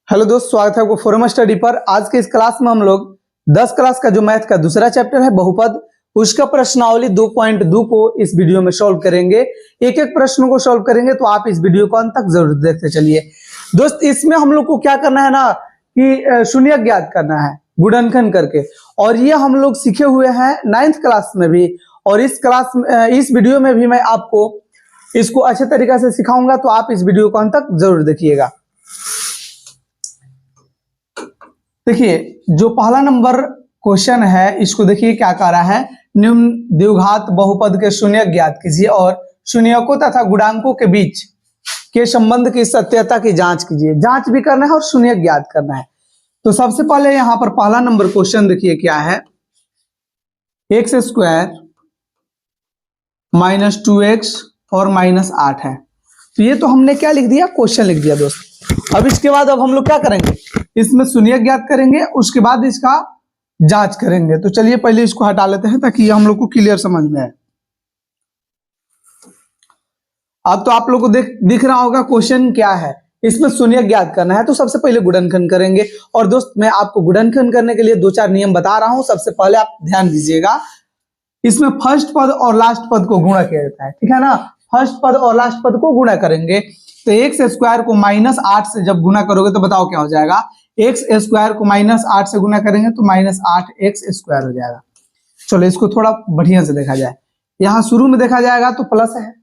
Hello दोस्त, स्वागत है आपको फोरम स्टडी पर। आज के इस क्लास में हम लोग 10 क्लास का जो मैथ का दूसरा चैप्टर है बहुपद, उसका प्रश्नावली 2.2 को इस वीडियो में सॉल्व करेंगे। एक एक प्रश्न को सॉल्व करेंगे, तो आप इस वीडियो को अंत तक जरूर देखते चलिए। दोस्त, इसमें हम लोग को क्या करना है ना कि शून्य ज्ञात करना है गुणनखंड करके, और ये हम लोग सीखे हुए हैं 9th क्लास में भी, और इस वीडियो में भी मैं आपको इसको अच्छे तरीके से सिखाऊंगा, तो आप इस वीडियो को अंत तक जरूर देखिएगा। देखिए, जो पहला नंबर क्वेश्चन है, इसको देखिए क्या कह रहा है। निम्न द्विघात बहुपद के शून्य ज्ञात कीजिए और शून्यकों तथा गुणांकों के बीच के संबंध की सत्यता की जांच कीजिए। जांच भी करना है और शून्य ज्ञात करना है। तो सबसे पहले यहां पर पहला नंबर क्वेश्चन देखिए क्या है। x² - 2x और -8 है। तो ये तो हमने क्या लिख दिया, क्वेश्चन लिख दिया दोस्त। अब इसके बाद अब हम लोग क्या करेंगे, इसमें शून्य ज्ञात करेंगे, उसके बाद इसका जांच करेंगे। तो चलिए पहले इसको हटा लेते हैं ताकि हम लोग को क्लियर समझ में आए। अब तो आप लोग को दिख रहा होगा क्वेश्चन क्या है। इसमें शून्य ज्ञात करना है, तो सबसे पहले गुणनखंड करेंगे। और दोस्त, मैं आपको गुणनखंड करने के लिए 2-4 नियम बता रहा हूं। सबसे पहले आप ध्यान दीजिएगा, इसमें फर्स्ट पद और लास्ट पद को गुणा किया जाता है, ठीक है ना। फर्स्ट पद और लास्ट पद को गुणा करेंगे, तो x² को -8 से जब गुणा करोगे तो बताओ क्या हो जाएगा। x² को -8 से गुणा करेंगे तो -8x² हो जाएगा। चलो इसको थोड़ा बढ़िया से देखा जाए। यहाँ शुरू में देखा जाएगा तो प्लस है,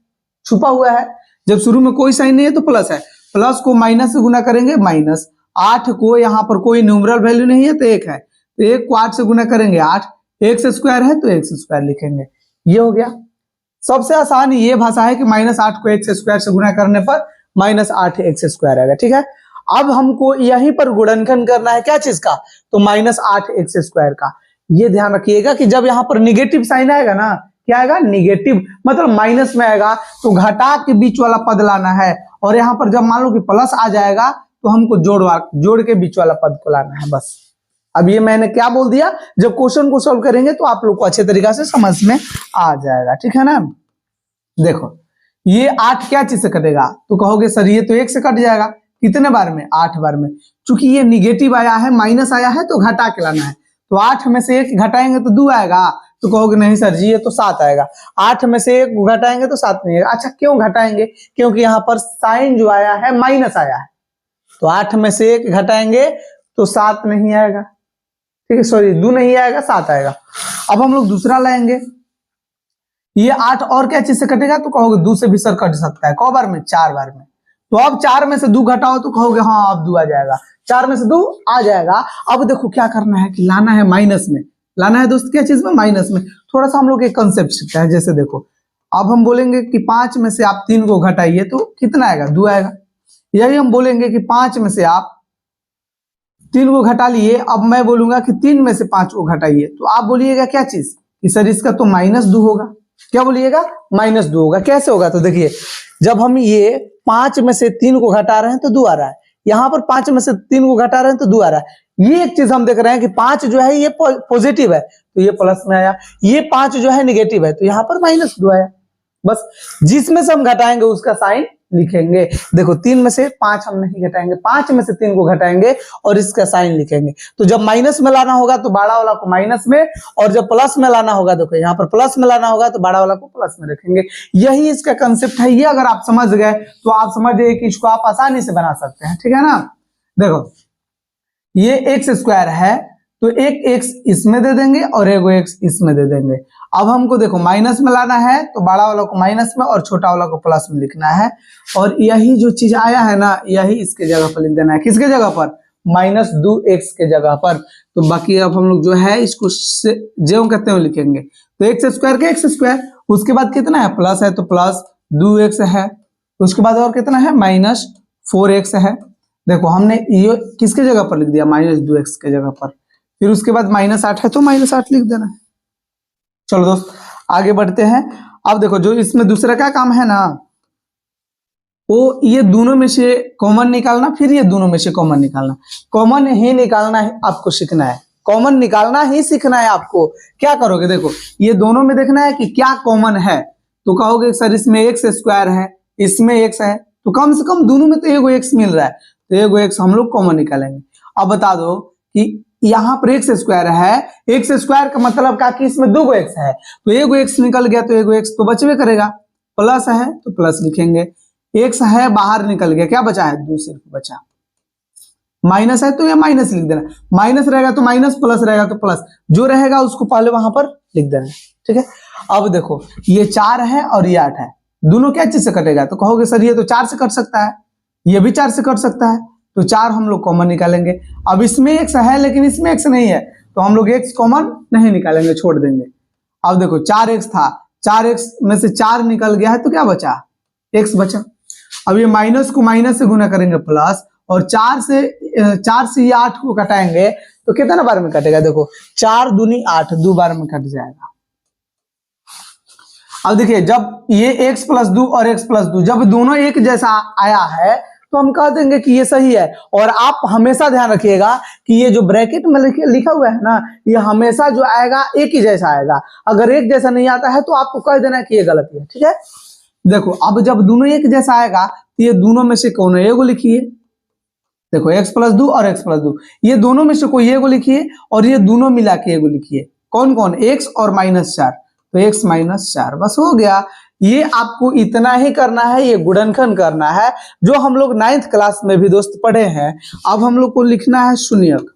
छुपा हुआ है। जब शुरू में कोई साइन नहीं है तो प्लस है। प्लस को माइनस से गुणा करेंगे, -8 को यहाँ पर कोई न्यूमरल वैल्यू नहीं है तो 1 है, तो 1 को 8 से गुणा करेंगे 8, x² है तो x² लिखेंगे। ये हो गया। सबसे आसान ये भाषा है कि -8 को x² से गुणा करने पर -8x² आएगा, ठीक है। अब हमको यहीं पर गुणनखंड करना है, क्या चीज का, तो -8x² का। ये ध्यान रखिएगा कि जब यहाँ पर निगेटिव साइन आएगा ना, क्या आएगा, निगेटिव मतलब माइनस में आएगा, तो घटा के बीच वाला पद लाना है। और यहाँ पर जब मान लो कि प्लस आ जाएगा तो हमको जोड़ के बीच वाला पद को लाना है, बस। अब ये मैंने क्या बोल दिया, जब क्वेश्चन को सॉल्व करेंगे तो आप लोग को अच्छे तरीके से समझ में आ जाएगा, ठीक है ना। देखो, ये 8 क्या चीज से कटेगा, तो कहोगे सर ये तो 1 से कट जाएगा। कितने बार में, 8 बार में। चूंकि ये निगेटिव आया है, माइनस आया है, तो घटा के लाना है। तो 8 में से 1 घटाएंगे तो 2 आएगा, तो कहोगे नहीं सर जी ये तो 7 आएगा। 8 में से 1 घटाएंगे तो 7 नहीं आएगा। अच्छा, क्यों घटाएंगे, क्योंकि यहाँ पर साइन जो आया है माइनस आया है, तो 8 में से 1 घटाएंगे तो 7 नहीं आएगा, ठीक है, सॉरी 2 नहीं आएगा, 7 आएगा। अब हम लोग दूसरा लाएंगे। ये 8 और क्या चीज से कटेगा, तो कहोगे 2 से भी सर कट सकता है। कौ बार में, 4 बार में। तो अब 4 में से 2 घटाओ तो कहोगे हाँ अब 2 आ जाएगा। 4 में से 2 आ जाएगा। अब देखो क्या करना है कि लाना है माइनस में, लाना है दोस्त क्या चीज में, माइनस में। थोड़ा सा हम लोग एक कंसेप्ट सीखते हैं। जैसे देखो, अब हम बोलेंगे कि 5 में से आप 3 को घटाइए तो कितना आएगा, 2 आएगा। यही हम बोलेंगे कि 5 में से आप 3 को घटा लिए। अब मैं बोलूंगा कि 3 में से 5 को घटाइए, तो आप बोलिएगा क्या चीज कि सर इसका तो -2 होगा। क्या बोलिएगा, -2 होगा। कैसे होगा, तो देखिए, जब हम ये 5 में से 3 को घटा रहे हैं तो 2 आ रहा है। यहाँ पर 5 में से 3 को घटा रहे हैं तो 2 आ रहा है। ये एक चीज हम देख रहे हैं कि 5 जो है ये पॉजिटिव है तो ये प्लस में आया, ये 5 जो है निगेटिव है तो यहाँ पर -2 आया। बस जिसमें से हम घटाएंगे उसका साइन लिखेंगे। देखो, 3 में से 5 हम नहीं घटाएंगे, 5 में से 3 को घटाएंगे और इसका साइन लिखेंगे। तो जब माइनस में लाना होगा तो बड़ा वाला को माइनस में, और जब प्लस में लाना होगा, देखो यहाँ पर प्लस में लाना होगा तो बड़ा वाला को प्लस में रखेंगे। यही इसका कंसेप्ट है। ये अगर आप समझ गए तो आप समझ गए कि इसको आप आसानी से बना सकते हैं, ठीक है ना। देखो, ये x² है तो एक x इसमें दे देंगे और एक x इसमें दे देंगे। अब हमको देखो माइनस में लाना है तो बड़ा वाला को माइनस में और छोटा वाला को प्लस में लिखना है। और यही जो चीज आया है ना, यही इसके जगह पर लिख देना है। किसके जगह पर, -2x के जगह पर। तो बाकी अब हम लोग जो है इसको ज्यों कहते हुए लिखेंगे। तो x² के x², उसके बाद कितना है, प्लस है तो प्लस 2x है, उसके बाद और कितना है, -4x है। देखो हमने ये किसके जगह पर लिख दिया, -2x के जगह पर। फिर उसके बाद -8 है तो -8 लिख देना है। चलो दोस्त आगे बढ़ते हैं। अब देखो, जो इसमें दूसरा क्या काम है ना, वो ये दोनों में से कॉमन निकालना, फिर ये दोनों में से कॉमन निकालना। कॉमन ही निकालना है आपको सीखना है, कॉमन निकालना ही सीखना है आपको। क्या करोगे, देखो ये दोनों में देखना है कि क्या कॉमन है। तो कहोगे सर इसमें x² है, इसमें x है, तो कम से कम दोनों में तो एक x मिल रहा है, तो एगो एक्स हम लोग कॉमन निकालेंगे। अब बता दो कि यहाँ पर एक्स स्क्वायर है, एक्स स्क्वायर का मतलब का कि इसमें दो एक्स है, तो एगो एक्स निकल गया तो एगो एक्स तो बचवे करेगा, प्लस है तो प्लस लिखेंगे, एक्स है बाहर निकल गया, क्या बचा है, दो सिर्फ बचा, माइनस है तो ये माइनस लिख देना, माइनस रहेगा तो माइनस, प्लस रहेगा तो प्लस, जो रहेगा उसको पहले वहां पर लिख देना, ठीक है। अब देखो ये 4 है और ये 8 है, दोनों क्या चीज से कटेगा, तो कहोगे सर ये तो 4 से कट सकता है, ये भी 4 से कट सकता है, तो 4 हम लोग कॉमन निकालेंगे। अब इसमें एक्स है लेकिन इसमें एक्स नहीं है, तो हम लोग एक्स कॉमन नहीं निकालेंगे, छोड़ देंगे। अब देखो 4x था, 4x में से 4 निकल गया है तो क्या बचा, x बचा। अब ये माइनस को माइनस से गुना करेंगे प्लस, और 4 से ये 8 को कटाएंगे तो कितना बार में कटेगा, देखो 4 दूनी 8, 2 बार में कट जाएगा। अब देखिए जब ये x प्लस 2 और x प्लस 2 जब दोनों एक जैसा आया है तो हम कह देंगे कि ये सही है। और आप हमेशा ध्यान रखिएगा कि ये जो ब्रैकेट में लिखा हुआ है ना, ये हमेशा जो आएगा एक ही जैसा आएगा, अगर एक जैसा नहीं आता है तो आपको कह देना कि ये गलती है, ठीक है। देखो अब जब दोनों एक जैसा आएगा तो ये दोनों में से कौन है, एगो लिखिए, देखो x प्लस 2 और x प्लस 2, ये दोनों में से कोई एगो लिखिए, और ये दोनों मिला के एगो लिखिए, कौन कौन, x और -4, तो x -4, बस हो गया। ये आपको इतना ही करना है, ये गुणनखंड करना है जो हम लोग 9th क्लास में भी दोस्त पढ़े हैं। अब हम लोग को लिखना है शून्यक,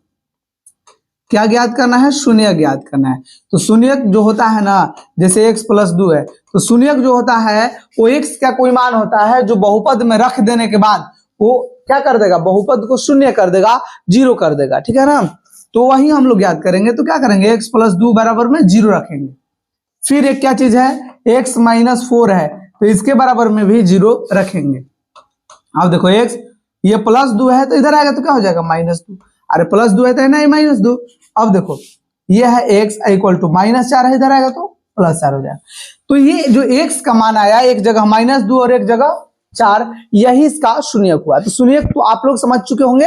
क्या ज्ञात करना है, शून्यक ज्ञात करना है। तो शून्यक जो होता है ना, जैसे x प्लस 2 है, तो शून्यक जो होता है वो x का कोई मान होता है जो बहुपद में रख देने के बाद वो क्या कर देगा, बहुपद को शून्य कर देगा, 0 कर देगा, ठीक है ना। तो वही हम लोग याद करेंगे, तो क्या करेंगे, x प्लस 2 बराबर में 0 रखेंगे। फिर एक क्या चीज है, x -4 है, तो इसके बराबर में भी 0 रखेंगे। अब देखो x ये प्लस 2 है तो इधर आएगा तो क्या हो जाएगा, -2, अरे प्लस 2 है तो नहीं -2। अब देखो ये है x इक्वल टू -4 है, इधर आएगा तो +4 हो जाएगा। तो ये जो x का मान आया, एक जगह -2 और एक जगह 4, यही इसका शून्यक हुआ। तो शून्यक तो आप लोग समझ चुके होंगे।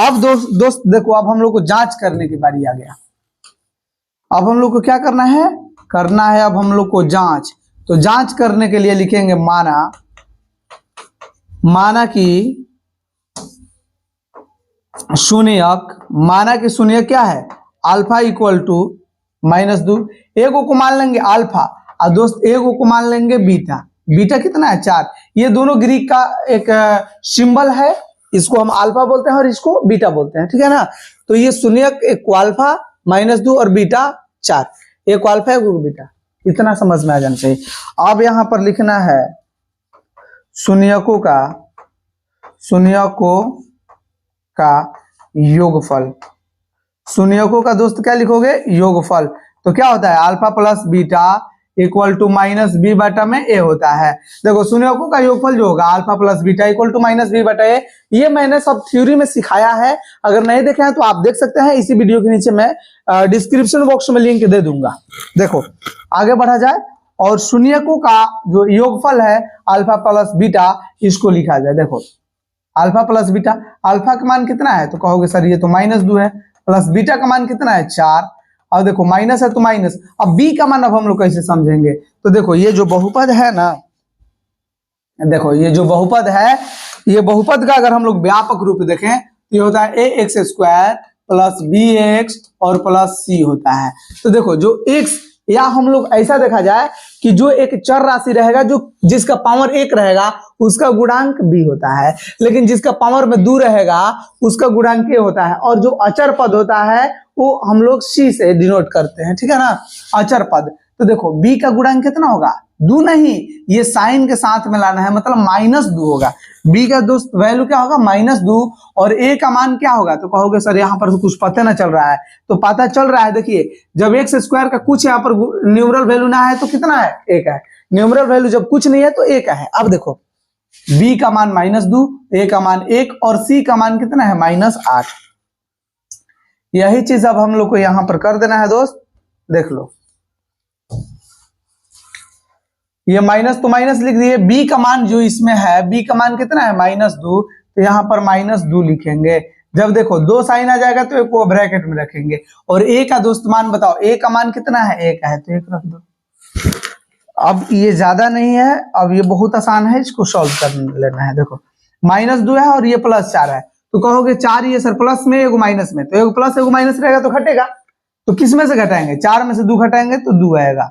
अब दोस्त देखो, अब हम लोग को जांच करने की बारी आ गया। अब हम लोग को क्या करना है अब हम लोग को जांच। तो जांच करने के लिए लिखेंगे माना कि शून्यक क्या है, अल्फा इक्वल टू -2, एगो को मान लेंगे अल्फा और दोस्त एगो को मान लेंगे बीटा। बीटा कितना है, 4। ये दोनों ग्रीक का एक सिंबल है, इसको हम अल्फा बोलते हैं और इसको बीटा बोलते हैं, ठीक है ना। तो ये शून्यक एक को अल्फा -2 और बीटा 4, एक को अल्फा एक को बीटा, इतना समझ में आ जाना चाहिए। अब यहां पर लिखना है शून्यकों का योगफल। शून्यकों का दोस्त क्या लिखोगे, योगफल। तो क्या होता है, alpha plus beta equal to -b बटा में a होता है। देखो शून्यकों का योगफल जो होगा alpha plus beta equal to -b बटा a, ये मैंने सब थ्योरी में सिखाया है, अगर नहीं देखे हैं तो आप देख सकते हैं, इसी वीडियो के नीचे मैं डिस्क्रिप्शन बॉक्स में लिंक दे दूंगा। देखो आगे बढ़ा जाए, और शून्यकों का जो योगफल है अल्फा प्लस बीटा, इसको लिखा जाए। देखो अल्फा प्लस बीटा, अल्फा का मान कितना है, तो कहोगे सर ये तो -2 है, प्लस बीटा का मान कितना है, 4, और देखो माइनस है तो माइनस। अब b का मान अब हम लोग कैसे समझेंगे, तो देखो ये जो बहुपद है ना, देखो ये जो बहुपद है, ये बहुपद का अगर हम लोग व्यापक रूप देखें तो ये होता है ax² प्लस bx और प्लस c होता है। तो देखो जो x, या हम लोग ऐसा देखा जाए कि जो एक चर राशि रहेगा, जो जिसका पावर 1 रहेगा उसका गुणांक b होता है, लेकिन जिसका पावर में 2 रहेगा उसका गुणांक a होता है, और जो अचर पद होता है वो हम लोग c से डिनोट करते हैं, ठीक है ना, अचर पद। तो देखो b का गुणांक कितना होगा, 2 नहीं, ये साइन के साथ में लाना है, मतलब -2 होगा। b का दोस्त वैल्यू क्या होगा, -2, और a का मान क्या होगा, तो कहोगे सर यहाँ पर तो कुछ पता ना चल रहा है, तो पता चल रहा है। देखिए जब x² का कुछ यहाँ पर न्यूमरल वैल्यू ना है तो कितना है, 1 है। न्यूमरल वैल्यू जब कुछ नहीं है तो 1 है। अब देखो b का मान -2, a का मान 1 और c का मान कितना है, -8। यही चीज अब हम लोग को यहां पर कर देना है दोस्त। देख लो ये माइनस तो माइनस लिख दिए, b का मान जो इसमें है, b का मान कितना है, -2, तो यहाँ पर -2 लिखेंगे। जब देखो 2 साइन आ जाएगा तो एक को ब्रैकेट में रखेंगे, और a का दोस्त मान बताओ, a का मान कितना है, 1 है, तो 1 रख दो। अब ये ज्यादा नहीं है, अब ये बहुत आसान है, इसको सॉल्व कर लेना है। देखो -2 है और ये +4 है, तो कहोगे 4 ये सर प्लस में एगो माइनस में, तो एगो प्लस एगो माइनस रहेगा तो घटेगा। तो किस में से घटाएंगे, 4 में से 2 घटाएंगे तो 2 आएगा।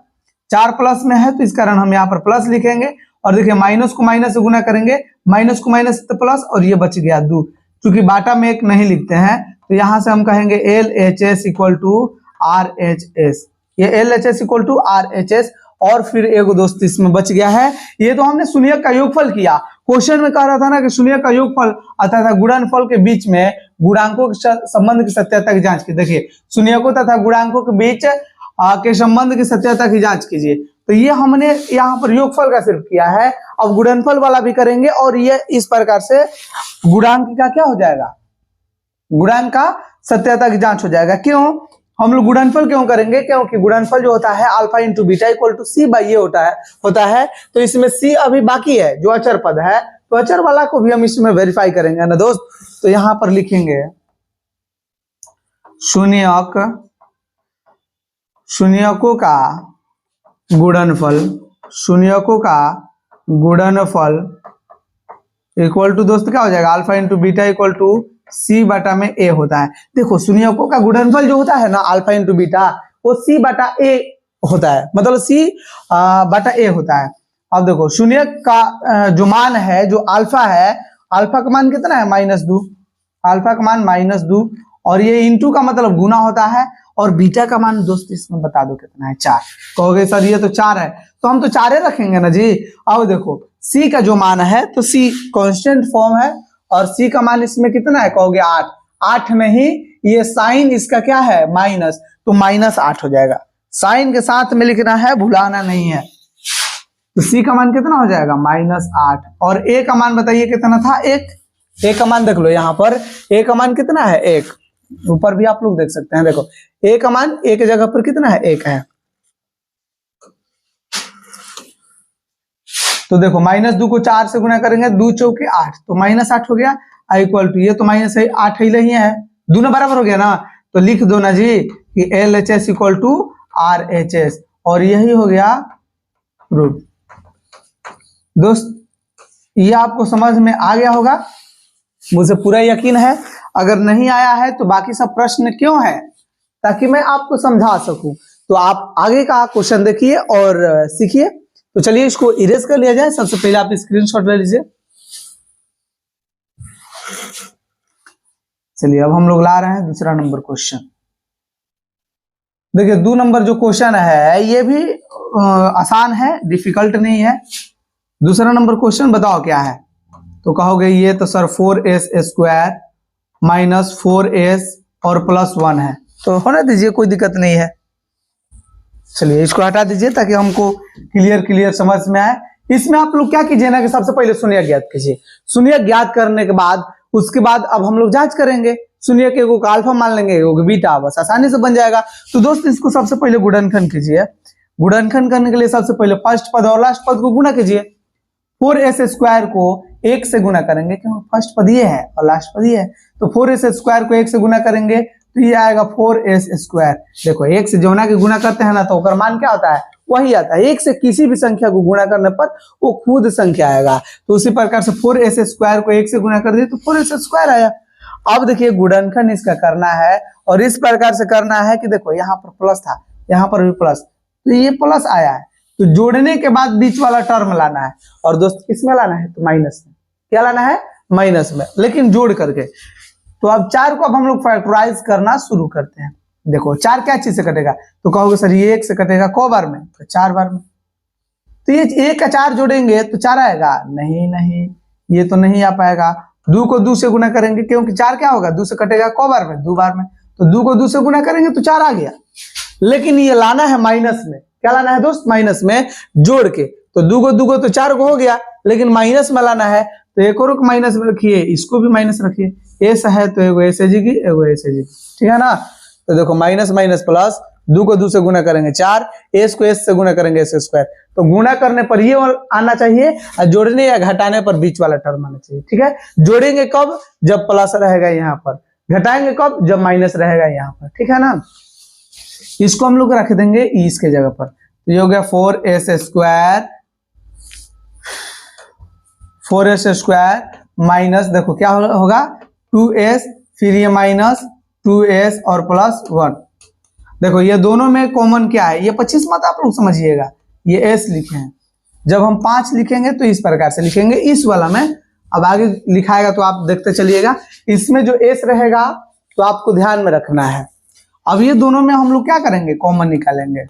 4 प्लस में है तो इस कारण हम यहाँ पर प्लस लिखेंगे, और देखिए माइनस को माइनस से गुना करेंगे, माइनस को माइनस से प्लस, और ये बच गया 2। क्योंकि बाटा में एक नहीं लिखते हैं तो यहाँ से हम कहेंगे LHS इक्वल टू RHS, ये LHS इक्वल टू RHS। और फिर एगो दोस्त इसमें बच गया है, ये तो हमने शून्यक का योगफल किया। क्वेश्चन में कह रहा था ना कि शून्यक का योगफल तथा गुणनफल के बीच में गुणांकों के संबंध की सत्यता की जांच की। देखिए शून्यकों तथा गुणांकों के बीच के संबंध की सत्यता की जांच कीजिए। तो ये हमने यहाँ पर योगफल का सिर्फ किया है, अब गुणनफल वाला भी करेंगे, और ये इस प्रकार से गुणांक का क्या हो जाएगा, गुणांक का सत्यता की जांच हो जाएगा। क्यों हम लोग गुणनफल क्यों करेंगे, क्योंकि गुणनफल जो होता है alpha into beta equal to C by ये होता है। तो इसमें सी अभी बाकी है जो अचर पद है, तो अचर वाला को भी हम इसमें वेरीफाई करेंगे ना दोस्त। तो यहां पर लिखेंगे शून्यकों का गुणनफल इक्वल टू दोस्त क्या हो जाएगा, alpha into beta equal to C बटा में ए होता है। देखो शून्यकों का गुणनफल जो होता है ना अल्फा इंटू बीटा, वो सी बटा ए होता है, मतलब सी बटा ए होता है। अब देखो शून्य का जो मान है, जो अल्फा है, अल्फा का मान कितना है -2, अल्फा का मान -2, और ये इंटू का मतलब गुना होता है, और बीटा का मान दोस्त इसमें बता दो कितना है, 4। कहोगे सर ये तो 4 है, तो हम तो 4 रखेंगे ना जी। अब देखो सी का जो मान है, तो सी कांस्टेंट फॉर्म है, और सी का मान इसमें कितना है, कहोगे 8। 8 नहीं, ये साइन इसका क्या है माइनस, तो -8 हो जाएगा। साइन के साथ में लिखना है, भुलाना नहीं है। तो सी का मान कितना हो जाएगा -8, और ए का मान बताइए कितना था, 1। ए का मान देख लो यहाँ पर, ए का मान कितना है 1, ऊपर भी आप लोग देख सकते हैं। देखो ए का मान ए की जगह पर कितना है, 1 है। तो देखो -2 को 4 से गुना करेंगे, 2 चौके 8, तो -8 हो गया। इक्वल टू ये तो -8 ही है, दोनों बराबर हो गया ना, तो लिख दो ना जी कि LHS इक्वल टू RHS, और यही हो गया रूट। दोस्त ये आपको समझ में आ गया होगा, मुझे पूरा यकीन है। अगर नहीं आया है तो बाकी सब प्रश्न क्यों है, ताकि मैं आपको समझा सकूं। तो आप आगे का क्वेश्चन देखिए और सीखिए। तो चलिए इसको इरेज कर लिया जाए। सबसे पहले आप स्क्रीनशॉट ले लीजिए। चलिए अब हम लोग ला रहे हैं दूसरा नंबर क्वेश्चन। देखिए 2 नंबर जो क्वेश्चन है ये भी आसान है, डिफिकल्ट नहीं है। दूसरा नंबर क्वेश्चन बताओ क्या है, तो कहोगे ये तो सर 4s² माइनस 4s और +1 है, तो होने दीजिए, कोई दिक्कत नहीं है। चलिए इसको हटा दीजिए ताकि हमको क्लियर समझ में आए। इसमें आप लोग क्या कीजिए ना कि सबसे पहले शून्य ज्ञात कीजिए। शून्य ज्ञात करने के बाद उसके बाद अब हम लोग जांच करेंगे। शून्य के एगो का अल्फा मान लेंगे, एगो का बीटा, बस आसानी से बन जाएगा। तो दोस्त इसको सबसे पहले गुणनखंड कीजिए। गुणनखंड करने के लिए सबसे पहले फर्स्ट पद और लास्ट पद को गुणा कीजिए। 4s² को 1 से गुणा करेंगे, क्योंकि फर्स्ट पद ये है और लास्ट पद ये है, तो 4s² को 1 से गुणा करेंगे तो ये आएगा 4s²। देखो 1 से जौना के गुणा करते हैं ना तो उसका मान क्या होता है, वही आता है। 1 से किसी भी संख्या को गुणा करने पर वो खुद संख्या आएगा। तो उसी प्रकार से 4s² को 1 से गुणा कर दिए तो 4s² आया। अब देखिए गुणनखंड इसका करना है, और इस प्रकार से करना है कि देखो यहाँ पर प्लस था, यहाँ पर भी प्लस, तो ये प्लस आया है, तो जोड़ने के बाद बीच वाला टर्म लाना है। और दोस्त किसमें लाना है, तो माइनस में। क्या लाना है, माइनस में, लेकिन जोड़ करके। तो अब 4 को अब हम लोग फैक्टराइज करना शुरू करते हैं। देखो 4 क्या चीज से कटेगा, तो कहोगे सर ये 1 से कटेगा क बार में, तो 4 बार में। तो ये 1 का 4 जोड़ेंगे तो 4 आएगा, नहीं ये तो नहीं आ पाएगा। 2 को 2 से गुना करेंगे, क्योंकि 4 क्या होगा, 2 से कटेगा क बार में, 2 बार में, तो 2 को 2 से गुना करेंगे तो 4 आ गया। लेकिन ये लाना है माइनस में। क्या लाना है दोस्त, माइनस में जोड़ के। तो 2 को तो 4 को हो गया, लेकिन माइनस में लाना है, तो एक और माइनस में रखिए, इसको भी माइनस रखिए। एस है तो एगो ऐसे जी की, एगो ऐसे जी, ठीक है ना। तो देखो माइनस माइनस प्लस, 2 को 2 से गुना करेंगे 4, एस को एस से गुना करेंगे s²। तो गुना करने पर ये आना चाहिए, और जोड़ने या घटाने पर बीच वाला टर्म आना चाहिए, ठीक है। जोड़ेंगे कब, जब प्लस रहेगा यहाँ पर, घटाएंगे कब, जब माइनस रहेगा यहाँ पर, ठीक है ना। इसको हम लोग रख देंगे इसके जगह पर। तो ये हो गया 4s² माइनस, देखो क्या होगा, 2s, फिर ये माइनस 2s और प्लस 1। देखो ये दोनों में कॉमन क्या है, ये 25 मत आप लोग समझिएगा, ये s लिखे हैं। जब हम 5 लिखेंगे तो इस प्रकार से लिखेंगे, इस वाला में अब आगे लिखाएगा तो आप देखते चलिएगा। इसमें जो s रहेगा तो आपको ध्यान में रखना है। अब ये दोनों में हम लोग क्या करेंगे, कॉमन निकालेंगे।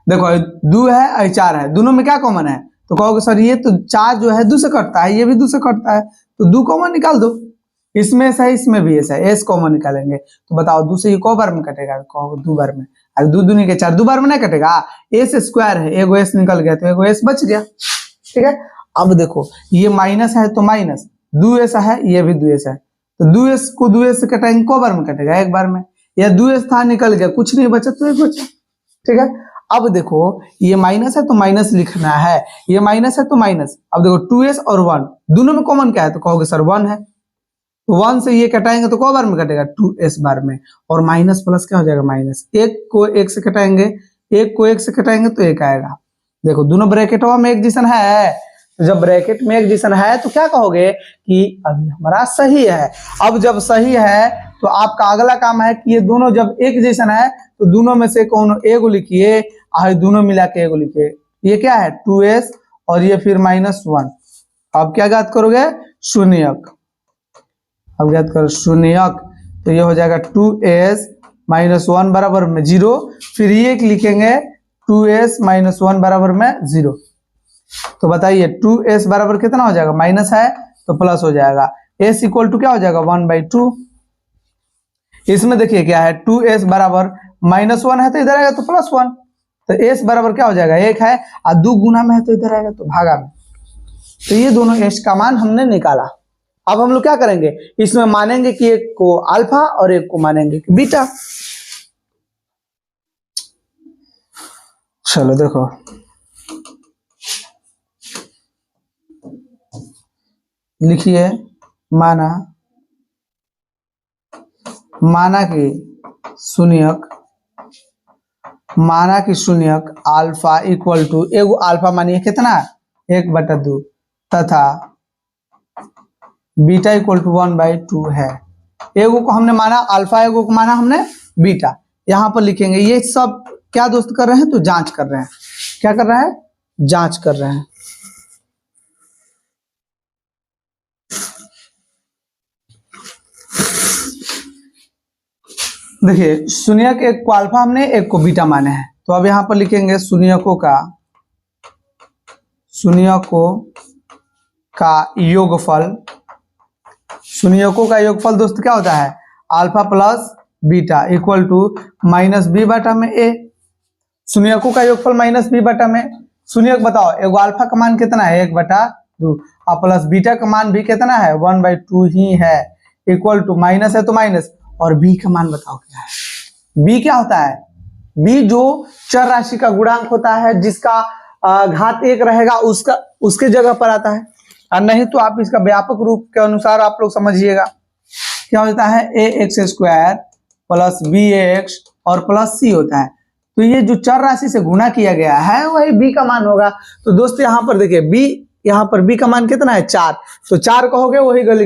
देखो 2 है और 4 है, दोनों में क्या कॉमन है, तो कहोगे सर ये तो 4 जो है 2 से कटता है, ये भी 2 से कटता है, तो 2 कॉमन निकाल दो। इसमें से इसमें भी ऐसा है, s कॉमन निकालेंगे तो बताओ 2 से ये को बार में कटेगा, कहोगे 2 बार में। अरे 2 दूनी के 4, 2 बार में नहीं कटेगा, s स्क्वायर है, एगो s निकल गया तो एगो s बच गया। ठीक है, अब देखो ये माइनस है तो माइनस 2s है, ये भी 2s है, तो 2s को 2s से कटाएंगे, को बार में कटेगा, एक बार में। या 2s था निकल गया, कुछ नहीं बचा तो एक बचा। ठीक है, अब देखो ये माइनस है तो माइनस लिखना है, ये माइनस है तो माइनस। अब देखो 2s और 1 दोनों में कॉमन क्या है, तो कहोगे सर 1 है, तो 1 से ये कटाएंगे तो को बार में कटेगा, 2s बार में। और माइनस प्लस क्या हो जाएगा, माइनस। एक को एक से कटाएंगे, एक को एक से कटाएंगे तो एक आएगा। देखो दोनों ब्रैकेटों में एक जैसन है, तो जब ब्रैकेट में एक जैसन है तो क्या कहोगे कि अभी हमारा सही है। अब जब सही है तो आपका अगला काम है कि ये दोनों जब एक जैसन है तो दोनों में से कौन एगो लिखिए, और दोनों मिला के एगो लिखिए। ये क्या है 2s और ये फिर -1। अब क्या ज्ञात करोगे, शून्यक। अब ज्ञात करो शून्यक, तो ये हो जाएगा 2s -1 बराबर में 0। फिर ये लिखेंगे 2s -1 बराबर में 0। तो बताइए 2s बराबर कितना हो जाएगा, माइनस है तो प्लस हो जाएगा, s इक्वल टू क्या हो जाएगा 1/2। इसमें देखिए क्या है 2s बराबर -1 है तो इधर आएगा तो +1, तो s बराबर क्या हो जाएगा 1 है, और 2 गुना में है तो इधर आएगा तो भागा में। तो ये दोनों s का मान हमने निकाला। अब हम लोग क्या करेंगे, इसमें मानेंगे कि एक को अल्फा और एक को मानेंगे कि बीटा। चलो देखो लिखिए, माना कि शून्यक अल्फा इक्वल टू, एगो अल्फा मानिए कितना 1/2 तथा बीटा इक्वल टू 1/2 है। एगो को हमने माना अल्फा, एगो को माना हमने बीटा। यहां पर लिखेंगे। ये सब क्या दोस्त कर रहे हैं, तो जांच कर रहे हैं। क्या कर रहे हैं, जांच कर रहे हैं। देखिए शून्यक एक को अल्फा हमने, एक को बीटा माने हैं, तो अब यहां पर लिखेंगे शून्यकों का योगफल। शून्यकों का योगफल दोस्त क्या होता है, alpha plus beta equal to -b/a। शून्यकों का योगफल -b/a। शून्यक बताओ, एगो अल्फा का मान कितना है 1/2 और प्लस बीटा का मान भी कितना है 1/2 ही है, इक्वल टू माइनस है तो माइनस। और b का मान बताओ क्या है, b क्या होता है, b जो चर राशि का गुणांक होता है, जिसका घात 1 रहेगा उसके जगह पर आता है। और नहीं तो आप इसका व्यापक रूप के अनुसार आप लोग समझिएगा, क्या होता है ax² प्लस bx और प्लस c होता है। तो ये जो चर राशि से गुणा किया गया है वही b का मान होगा। तो दोस्त यहाँ पर देखिए b, यहाँ पर b का मान कितना है 4, तो 4 कहोगे वही घड़ी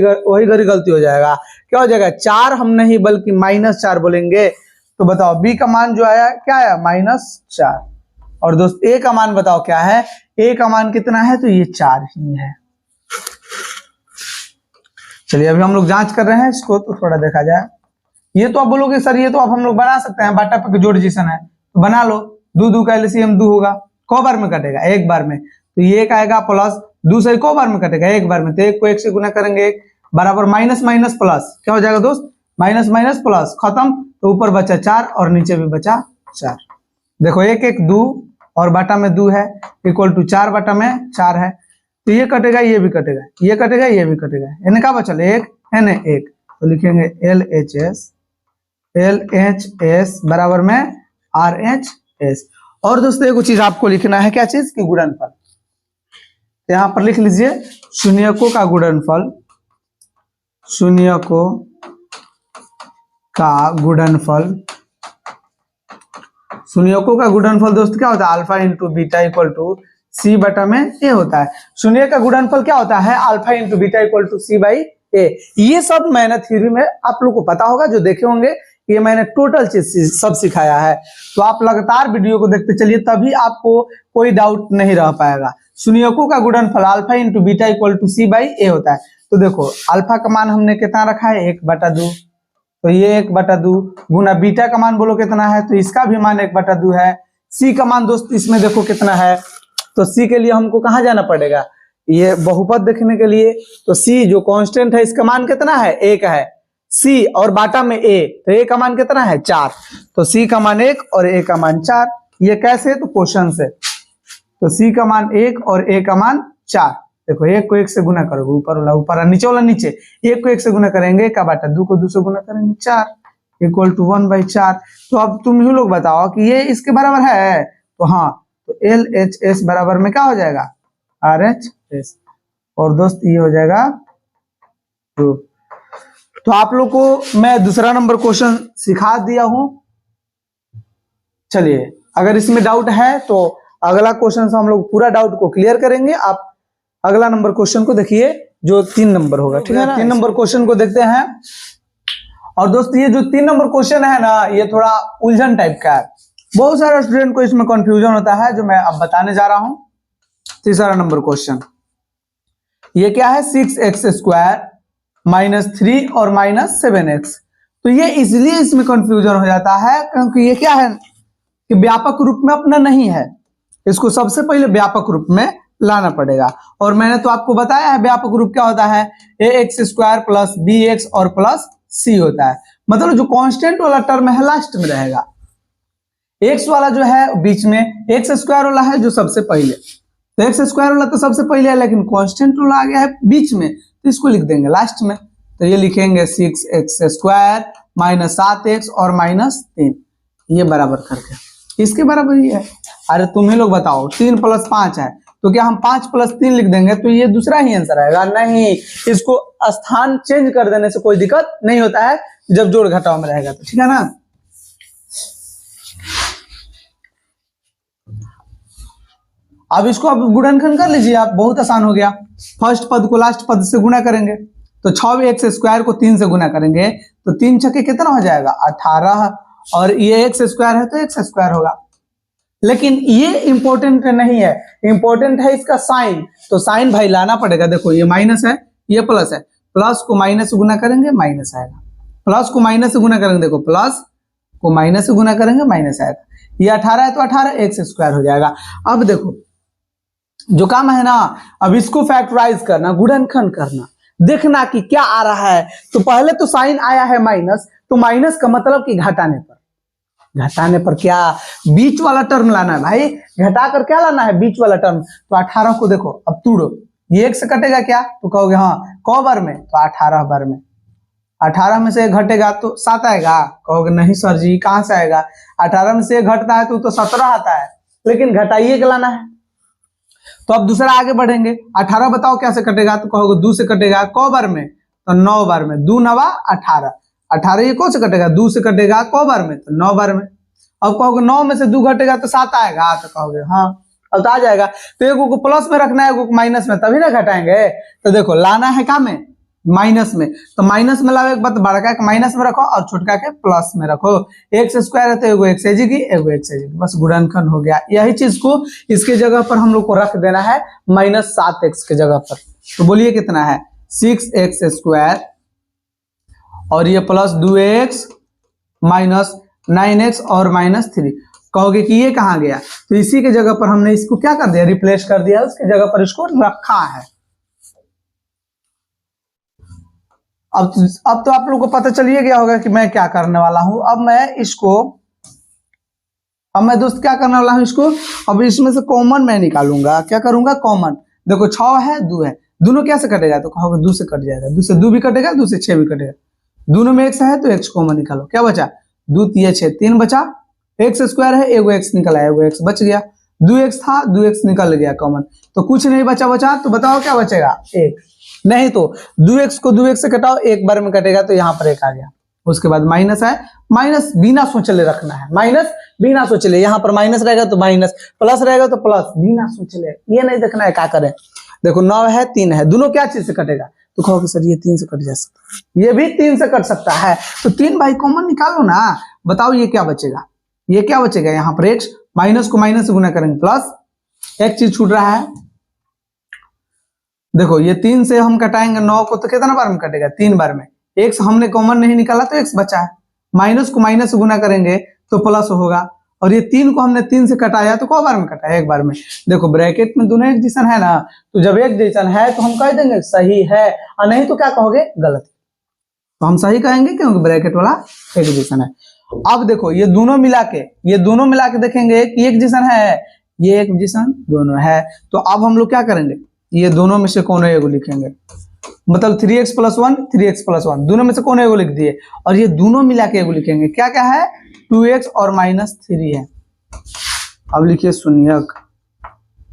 गलती हो जाएगा। क्या हो जाएगा 4 हम नहीं बल्कि -4 बोलेंगे। तो बताओ b का मान जो आया क्या आया -4। और दोस्त a का मान बताओ क्या है, a का मान कितना है, तो ये 4 ही है। चलिए अभी हम लोग जांच कर रहे हैं इसको, तो थोड़ा देखा जाए। ये तो आप बोलोगे सर ये तो अब हम लोग बना सकते हैं, बाटा पे जोड़ जैसन है, तो बना लो। 2 का एलसीएम 2 होगा, को बार में कटेगा 1 बार में, तो ये एक आएगा प्लस 2 से को बार में कटेगा 1 बार में, तो 1 को 1 से गुना करेंगे 1 बराबर माइनस प्लस। क्या हो जाएगा दोस्त, माइनस प्लस खत्म, तो ऊपर बचा 4 और नीचे भी बचा 4। देखो 1 1 2 और बाटा में 2 है, इक्वल टू 4 बाटा में 4 है, तो ये कटेगा ये भी कटेगा, ये कटेगा ये भी कटेगा, यानी क्या बचल 1 यानी 1। तो लिखेंगे LHS बराबर में RHS। और दोस्तों एक चीज आपको लिखना है, क्या चीज की गुणनफल। यहां पर लिख लीजिए शून्यकों का गुणनफल, शून्यकों का गुणनफल। शून्यकों का गुणनफल दोस्त क्या होता है, alpha into beta equal to c/a होता है। शून्य का गुणनफल क्या होता है, alpha into beta equal to c/a ए। ये सब मैंने थ्योरी में आप लोग को पता होगा, जो देखे होंगे, ये मैंने टोटल चीज सब सिखाया है। तो आप लगातार वीडियो को देखते चलिए, तभी आपको कोई डाउट नहीं रह पाएगा। शून्यकों का गुणनफल alpha into beta equal to C by A होता है। तो देखो अल्फा का मान हमने कितना रखा है, 1/2, तो ये 1/2 गुना बीटा का मान बोलो कितना है, तो इसका भी मान 1/2 है। सी का मान दोस्त इसमें देखो कितना है, तो सी के लिए हमको कहाँ जाना पड़ेगा, ये बहुपद देखने के लिए। तो सी जो कांस्टेंट है इसका मान कितना है, 1 है। सी और बाटा में ए, तो ए का मान कितना है, 4। तो सी का मान 1 और ए का मान 4। ये कैसे, तो क्वेश्चन से। तो सी का मान 1 और ए का मान 4। देखो 1 को 1 से गुना करोगे, ऊपर वाला ऊपर और नीचे वाला नीचे। 1 को 1 से गुना करेंगे, का बाटा 2 को 2 से गुना करेंगे 4 इक्वल टू 1/4। तो अब तुम ही लोग बताओ कि ये इसके बराबर है, तो हाँ, तो LHS बराबर में क्या हो जाएगा, RHS। और दोस्त ये हो जाएगा 2। तो आप लोग को मैं दूसरा नंबर क्वेश्चन सिखा दिया हूं। चलिए अगर इसमें डाउट है तो अगला क्वेश्चन से हम लोग पूरा डाउट को क्लियर करेंगे। आप अगला नंबर क्वेश्चन को देखिए, जो 3 नंबर होगा, ठीक है ना। 3 नंबर क्वेश्चन को देखते हैं। और दोस्त ये जो 3 नंबर क्वेश्चन है ना, ये थोड़ा उलझन टाइप का है। बहुत सारे स्टूडेंट को इसमें कंफ्यूजन होता है, जो मैं अब बताने जा रहा हूं। तीसरा नंबर क्वेश्चन ये क्या है, 6x² -3 और -7x। तो ये इसलिए इसमें कंफ्यूजन हो जाता है क्योंकि ये क्या है कि व्यापक रूप में अपना नहीं है, इसको सबसे पहले व्यापक रूप में लाना पड़ेगा। और मैंने तो आपको बताया है व्यापक रूप क्या होता है, ax² + bx और प्लस c होता है। मतलब जो कांस्टेंट वाला टर्म है लास्ट में रहेगा, x वाला जो है बीच में, x² वाला है जो सबसे पहले। तो x² वाला तो सबसे पहले है, लेकिन कांस्टेंट वाला आ गया है बीच में, तो इसको लिख देंगे लास्ट में। तो ये लिखेंगे 6x² -7x और -3, ये बराबर करके इसके बराबर ही है। अरे तुम ही लोग बताओ, 3 + 5 है, तो क्या हम 5 + 3 लिख देंगे तो ये दूसरा ही आंसर आएगा? नहीं, इसको स्थान चेंज कर देने से कोई दिक्कत नहीं होता है, जब जोड़ घटाव में रहेगा तो, ठीक है ना। अब इसको आप गुणनखंड कर लीजिए आप, बहुत आसान हो गया। फर्स्ट पद को लास्ट पद से गुना करेंगे, तो 6x² को 3 से गुना करेंगे, तो 3 छक्के कितना हो जाएगा, 18। और ये x² है तो x² होगा। लेकिन ये इंपॉर्टेंट नहीं है, इंपॉर्टेंट है इसका साइन। तो साइन भाई लाना पड़ेगा। देखो ये माइनस है, ये प्लस है, प्लस को माइनस से गुना करेंगे माइनस आएगा, प्लस को माइनस से गुना करेंगे, देखो प्लस को माइनस से गुना करेंगे माइनस आएगा। ये 18 है तो 18x² हो जाएगा। अब देखो जो काम है ना, अब इसको फैक्टराइज करना, गुणनखंड करना, देखना कि क्या आ रहा है। तो पहले तो साइन आया है माइनस, तो माइनस का मतलब कि घटाने पर, घटाने पर क्या बीच वाला टर्म लाना है भाई, घटाकर क्या लाना है, बीच वाला टर्म। तो 18 को देखो अब तोड़ो, ये 1 से कटेगा क्या, तो कहोगे हाँ कौ बार में, तो 18 बार में। 18 में से घटेगा तो 7 आएगा, कहोगे नहीं सर जी कहां से आएगा, 18 में से घटता है तो 17 आता है, लेकिन घटाइए के लाना है। तो अब दूसरा आगे बढ़ेंगे, 18 बताओ क्या से कटेगा, तो कहोगे 2 से कटेगा, कौ बार में, तो 9 बार में। 2 9 18, 18 ये कौन से कटेगा, 2 से कटेगा, कौ बार में, तो 9 बार में। अब कहोगे 9 में से 2 घटेगा तो 7 आएगा, तो कहोगे हाँ अब तो आ जाएगा। तो एगो को प्लस में रखना है, एगो को माइनस में, तभी ना घटाएंगे। तो देखो लाना है कहाँ में, माइनस में। तो माइनस में लाओ, एक बात बड़का के माइनस में रखो और छोटका के प्लस में रखो। x² है तो एगो x की एगो x की, बस गुणनखंड हो गया। यही चीज को इसके जगह पर हम लोग को रख देना है -7x के जगह पर। तो बोलिए कितना है, 6x² और ये प्लस 2x -9x और -3। कहोगे कि ये कहाँ गया, तो इसी के जगह पर हमने इसको क्या कर दिया, रिप्लेस कर दिया, उसके जगह पर इसको रखा है। अब तो आप लोगों को पता चलिए गया होगा कि मैं क्या करने वाला हूं। अब मैं दोस्त क्या करने वाला हूं, इसको अब इसमें से कॉमन मैं निकालूंगा। क्या करूंगा, कॉमन। देखो 6 है 2 है, दोनों कैसे कटेगा, तो कहोगे 2 से कट जाएगा, 2 से 2 भी कटेगा, 2 से 6 भी कटेगा, दोनों में x है तो x कॉमन निकालो। क्या बचा, 2 3 6 3 बचा, x² है, एगो x निकला, एगो x बच गया, 2x था 2x निकल गया कॉमन, तो कुछ नहीं बचा। तो बताओ क्या बचेगा, 1। नहीं तो 2x को 2x से कटाओ, एक बार में कटेगा, तो यहाँ पर 1 आ गया। उसके बाद माइनस है, माइनस बिना सोचले रखना है, माइनस बिना सोचले, यहाँ पर माइनस रहेगा तो माइनस, प्लस रहेगा तो प्लस, बिना सोचले, ये नहीं देखना है क्या करें। देखो 9 है 3 है, दोनों क्या चीज से कटेगा, तो कहोगे सर ये 3 से कट जा सकता है, ये भी 3 से कट सकता है। तो 3 भाई कॉमन निकालो ना, बताओ ये क्या बचेगा, ये क्या बचेगा, यहाँ पर x, माइनस को माइनस से गुना करेंगे प्लस, एक चीज छूट रहा है, देखो ये 3 से हम कटाएंगे 9 को, तो कितना बार में कटेगा, 3 बार में। x हमने कॉमन नहीं निकाला तो x बचा है, माइनस को माइनस से गुना करेंगे तो प्लस होगा, और ये 3 को हमने 3 से कटाया तो कौ बार में कटा, एक बार में। देखो ब्रैकेट में दोनों एक जैसन है ना, तो जब एक जैसन है तो हम कह देंगे सही है, और नहीं तो क्या कहोगे, गलत। तो हम सही कहेंगे क्योंकि ब्रैकेट वाला एक जैसन है। अब देखो ये दोनों मिला के देखेंगे कि एक जैसन है, ये एक जैसन दोनों है, तो अब हम लोग क्या करेंगे, ये दोनों में से कौन एगो लिखेंगे, मतलब 3x + 1 3x + 1 दोनों में से कौन एगो लिख दिए, और ये दोनों मिला के एगो लिखेंगे, क्या क्या है, 2x और -3 है। अब लिखिए शून्यक,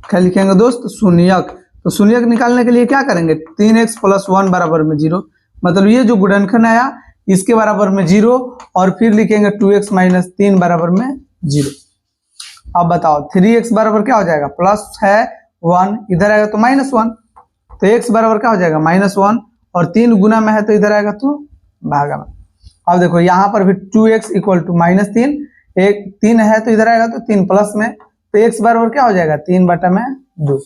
क्या लिखेंगे दोस्त, शून्यक। तो शून्यक निकालने के लिए क्या करेंगे, 3x + 1 बराबर में 0, मतलब ये जो गुणनखंड आया इसके बराबर में 0, और फिर लिखेंगे 2x - 3 बराबर में 0। अब बताओ 3x बराबर क्या हो जाएगा, प्लस है 1, इधर आएगा तो -1, तो x बराबर क्या हो जाएगा, -1, और 3 गुना में है तो इधर आएगा तो भागा में। अब देखो यहाँ पर भी 2x = -3, एक 3 है तो इधर आएगा तो 3 प्लस में, तो x बराबर क्या हो जाएगा, 3/2।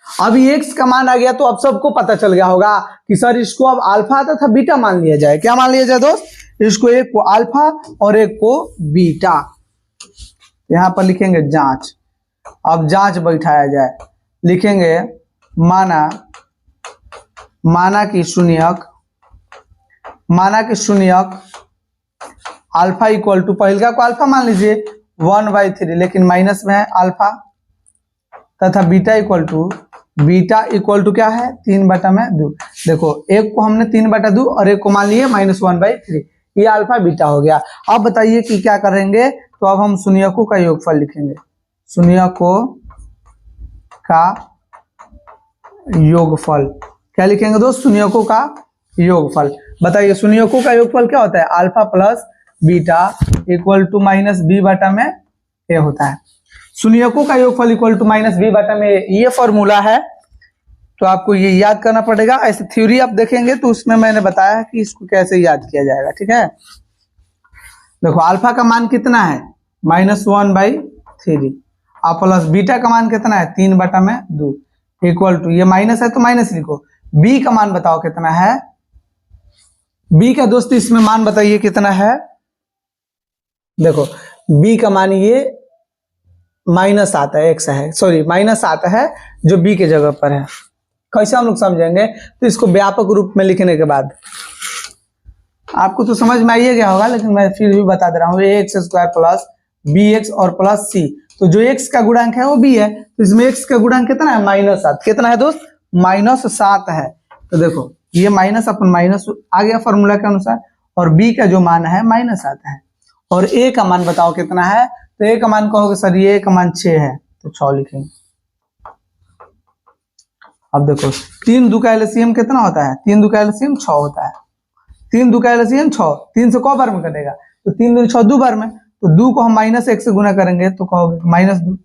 अब ये x का मान आ गया, तो अब सबको पता चल गया होगा कि सर इसको अब अल्फा तथा बीटा मान लिया जाए। क्या मान लिया जाए दोस्त, इसको एक को अल्फा और एक को बीटा। यहाँ पर लिखेंगे जांच, अब जांच बैठाया जाए, लिखेंगे माना कि शून्यक अल्फा इक्वल टू, पहलका को अल्फा मान लीजिए 1/3, लेकिन माइनस में है अल्फा, तथा बीटा इक्वल टू क्या है, 3/2। देखो एक को हमने 3/2 और एक को मान लिए -1/3, ये अल्फा बीटा हो गया। अब बताइए कि क्या करेंगे, तो अब हम शून्यकों का योगफल लिखेंगे, शून्यकों का योगफल, क्या लिखेंगे दोस्त, शून्यकों का योगफल। बताइए शून्यकों का योगफल क्या होता है, alpha plus beta equal to -b/a होता है। शून्यकों का योगफल इक्वल टू -b/a, ये फॉर्मूला है, तो आपको ये याद करना पड़ेगा। ऐसे थ्योरी आप देखेंगे तो उसमें मैंने बताया कि इसको कैसे याद किया जाएगा, ठीक है। देखो अल्फा का मान कितना है, -1/3, और प्लस बीटा का मान कितना है, 3/2 इक्वल टू, ये माइनस है तो माइनस लिखो, बी का मान बताओ कितना है, बी का दोस्त इसमें मान बताइए कितना है। देखो बी का मान ये -7 है, x है, सॉरी -7 है जो बी के जगह पर है। कैसे हम लोग समझेंगे, तो इसको व्यापक रूप में लिखने के बाद आपको तो समझ में आइए गया होगा, लेकिन मैं फिर भी बता दे रहा हूँ, ax² प्लस bx और प्लस c, तो जो x का गुणांक है वो b है, तो इसमें x का गुणांक कितना है, -7, कितना है दोस्त, -7 है। तो देखो ये माइनस अपन माइनस आ गया फॉर्मूला के अनुसार, और b का जो मान है -7 है, और a का मान बताओ कितना है, तो a का मान कहोगे सर ये का मान 6 है, तो 6 लिखेंगे। अब देखो 3 2 का एलसीएम कितना होता है, 3 2 का एलसीएम 6 होता है, 3 2 का एलसीएम 6, 3 से कौ बार में कटेगा, तो 3 दूनी 6, 2 बार में, तो 2 को हम -1 से गुना करेंगे तो कहोगे -2,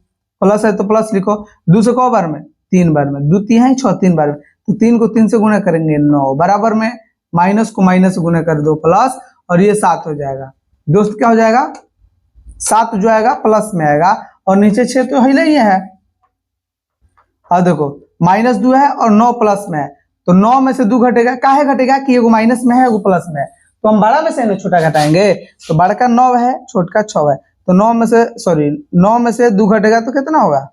प्लस है तो प्लस लिखो, 2 से कौ बार में, 3 बार में, 2 3 है 6, 3 बार में, तो 3 को 3 से गुना करेंगे 9, बराबर में माइनस को माइनस से गुना कर दो प्लस, और ये 7 हो जाएगा दोस्त, क्या हो जाएगा, 7 जो आएगा प्लस में आएगा, और नीचे 6 तो ही है। अब देखो -2 है और 9 प्लस में है, तो 9 में से 2 घटेगा, काहे घटेगा कि एगो माइनस में है एगो प्लस में है, तो हम बड़ा में से छोटा घटाएंगे, तो बड़ा का 9 है छोटा 6 है, तो 9 में से 2 घटेगा तो कितना होगा,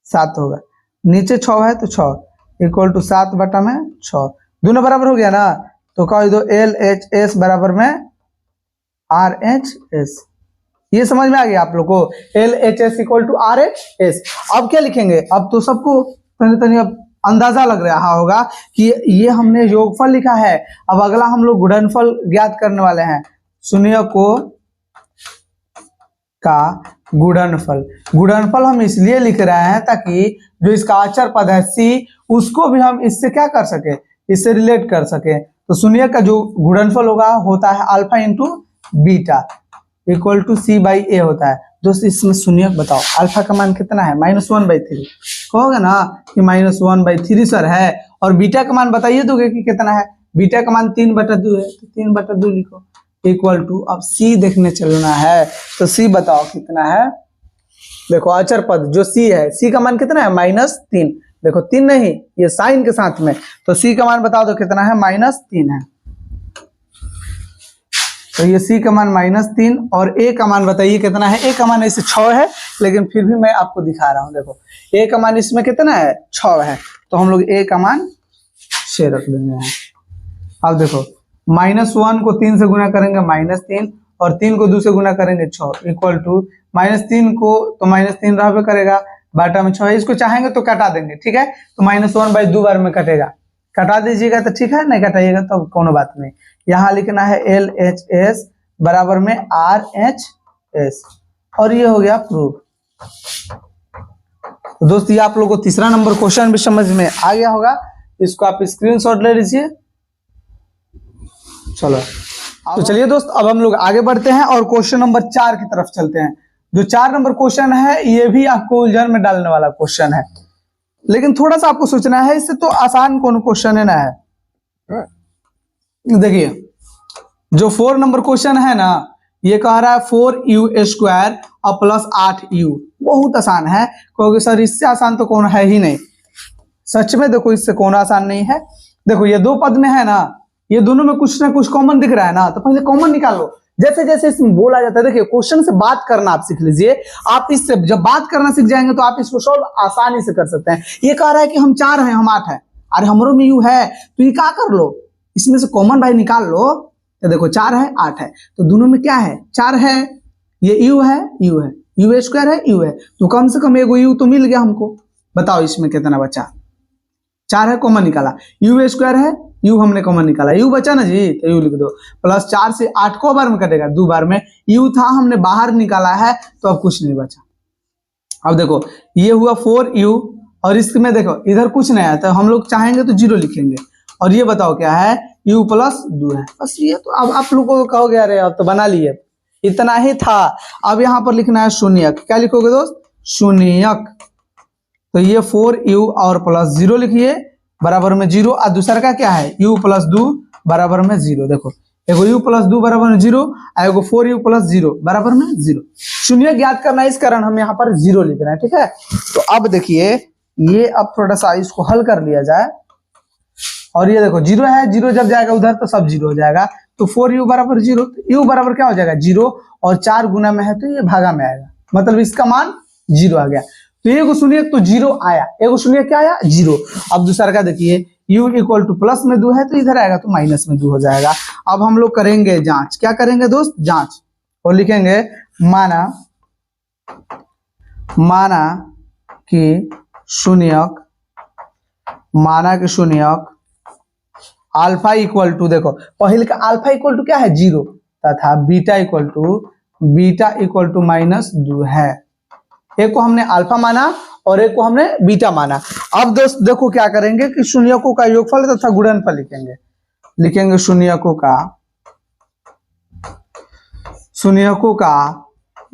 7 होगा, नीचे 6 है तो 6 इक्वल टू 7/6, दोनों बराबर हो गया ना, तो कह दो LHS बराबर में RHS। ये समझ में आ गया आप लोग को, LHS इक्वल टू RHS। अब क्या लिखेंगे, अब तो सबको तनी अब अंदाजा लग रहा होगा कि ये हमने योगफल लिखा है, अब अगला हम लोग गुणनफल ज्ञात करने वाले हैं। शून्यकों का गुणनफल हम इसलिए लिख रहे हैं ताकि जो इसका अचर पद है c, उसको भी हम इससे क्या कर सके, इससे रिलेट कर सके। तो शून्यक का जो गुणनफल होता है alpha into beta equal to c/a होता है। दोस्त इसमें शून्यक बताओ, अल्फा का मान कितना है, -1/3, कहोगे ना कि -1/3 सर है, और बीटा का मान बताइए दोगे कि कितना है। बीटा का मान 3/2 है, तो 3/2 लिखो इक्वल टू, अब सी देखने चलना है, तो सी बताओ कितना है। देखो अचर पद जो सी है, सी का मान कितना है -3। देखो 3 नहीं, ये साइन के साथ में, तो सी का मान बता दो कितना है, -3 है। तो ये सी का मान -3 और ए का मान बताइए कितना है। ए का मान ऐसे 6 है, लेकिन फिर भी मैं आपको दिखा रहा हूं। देखो ए का मान इसमें कितना है, 6 है, तो हम लोग ए का मान 6 रख देंगे यहाँ। अब देखो -1 को 3 से गुना करेंगे -3, और 3 को 2 से गुना करेंगे 6 इक्वल टू -3 को, तो -3 रहबे करेगा, बाटा में 6 है। इसको चाहेंगे तो कटा देंगे, ठीक है। तो -1 2 बार में कटेगा, कटा दीजिएगा तो ठीक है, नहीं कटाइएगा तो कोनो बात नहीं। यहाँ लिखना है LHS बराबर में RHS, और ये हो गया प्रूफ। तो दोस्त ये आप लोगों को तीसरा नंबर क्वेश्चन भी समझ में आ गया होगा, इसको आप स्क्रीनशॉट ले लीजिए। चलो तो चलिए दोस्त, अब हम लोग आगे बढ़ते हैं और क्वेश्चन नंबर 4 की तरफ चलते हैं। जो 4 नंबर क्वेश्चन है ये भी आपको उलझन में डालने वाला क्वेश्चन है, लेकिन थोड़ा सा आपको सोचना है, इससे तो आसान कौन क्वेश्चन है ना है। देखिए जो 4 नंबर क्वेश्चन है ना, ये कह रहा है 4u² और प्लस 8u। बहुत आसान है, क्योंकि सर इससे आसान तो कौन है ही नहीं। सच में देखो इससे कौन आसान नहीं है। देखो ये 2 पद में है ना, ये दोनों में कुछ ना कुछ कॉमन दिख रहा है ना, तो पहले कॉमन निकालो। जैसे जैसे इसमें बोला जाता है, देखिए क्वेश्चन से बात करना आप सीख लीजिए। आप इससे जब बात करना सीख जाएंगे तो आप इसको सॉल्व आसानी से कर सकते हैं। ये कह रहा है कि हम 4 हैं, हम 8 हैं, अरे हमरो में यू है, तो ये क्या कर लो, इसमें से कॉमन भाई निकाल लो। तो देखो 4 है 8 है, तो दोनों में क्या है, 4 है, ये यू है, यू है, u² है, यू है, तो कम से कम एगो यू तो मिल गया हमको। बताओ इसमें कितना बचा, 4 है कॉमन निकाला, u² है, यू हमने कॉमन निकाला, यू बचा ना जी, तो यू लिख दो। प्लस 4 से 8 को बार में कटेगा, 2 बार में, यू था हमने बाहर निकाला है, तो अब कुछ नहीं बचा। अब देखो ये हुआ 4u, और इसमें देखो इधर कुछ नहीं आया, तो हम लोग चाहेंगे तो 0 लिखेंगे। और ये बताओ क्या है, u + 2 है, बस ये तो। अब आप लोगों को कहोगे अरे अब तो बना लिए, इतना ही था। अब यहाँ पर लिखना है शून्यक, क्या लिखोगे दोस्त, शून्यक। तो ये 4u और प्लस 0 लिखिए बराबर में 0, और दूसरा का क्या है, u + 2 बराबर में 0। देखो एगो u + 2 बराबर में 0, और एगो 4u + 0 बराबर में 0। शून्य ज्ञात करना है, इस कारण हम यहाँ पर 0 लिख रहे हैं, ठीक है। तो अब देखिए ये, अब थोड़ा सा इसको हल कर लिया जाए, और ये देखो 0 है, 0 जब जाएगा उधर तो सब 0 हो जाएगा। तो 4u बराबर 0, u बराबर क्या हो जाएगा 0, और 4 गुना में है तो ये भागा में आएगा, मतलब इसका मान 0 आ गया। तो एगो शून्य तो 0 आया, एगो शून्य क्या आया 0। अब दूसरा का देखिए u = प्लस में 2 है, तो इधर आएगा तो माइनस में 2 हो जाएगा। अब हम लोग करेंगे जांच, क्या करेंगे दोस्त, जांच, और लिखेंगे माना कि शून्यक अल्फा इक्वल टू, देखो पहले का अल्फा इक्वल टू क्या है 0, तथा बीटा इक्वल टू -2 है। एक को हमने अल्फा माना और एक को हमने बीटा माना। अब दोस्त देखो क्या करेंगे कि शून्यकों का योगफल तथा गुणनफल लिखेंगे शून्यकों का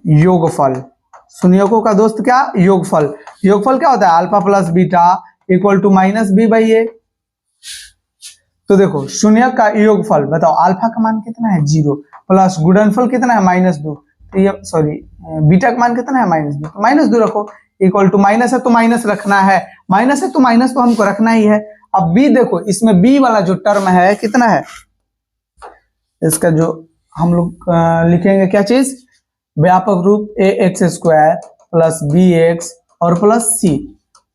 योगफल। शून्यकों का दोस्त क्या, योगफल। योगफल क्या होता है, alpha + beta equal to -b/a। तो देखो शून्य का योगफल बताओ, अल्फा का मान कितना है 0, प्लस गुणनफल कितना है -2, तो ये सॉरी बीटा का मान कितना है -2, तो -2 रखो, इक्वल टू माइनस है तो माइनस रखना है, माइनस है तो माइनस तो हमको रखना ही है। अब बी देखो, इसमें बी वाला जो टर्म है कितना है, इसका जो हम लोग लिखेंगे क्या चीज, व्यापक रूप ax² + bx और प्लस c।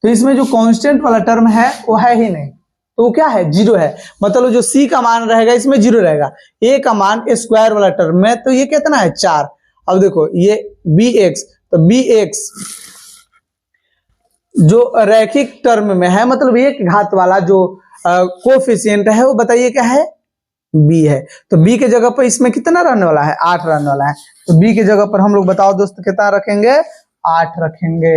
तो इसमें जो कांस्टेंट वाला टर्म है वो है ही नहीं, तो क्या है 0 है, मतलब जो c का मान रहेगा इसमें 0 रहेगा। a का मान स्क्वायर वाला टर्म में, तो ये कितना है 4। अब देखो ये bx, तो bx जो रैखिक टर्म में है, मतलब एक घात वाला जो कोफिशिएंट है वो बताइए क्या है, b है। तो b के जगह पर इसमें कितना रहने वाला है, 8 रहने वाला है। तो b के जगह पर हम लोग बताओ दोस्त कितना रखेंगे, 8 रखेंगे।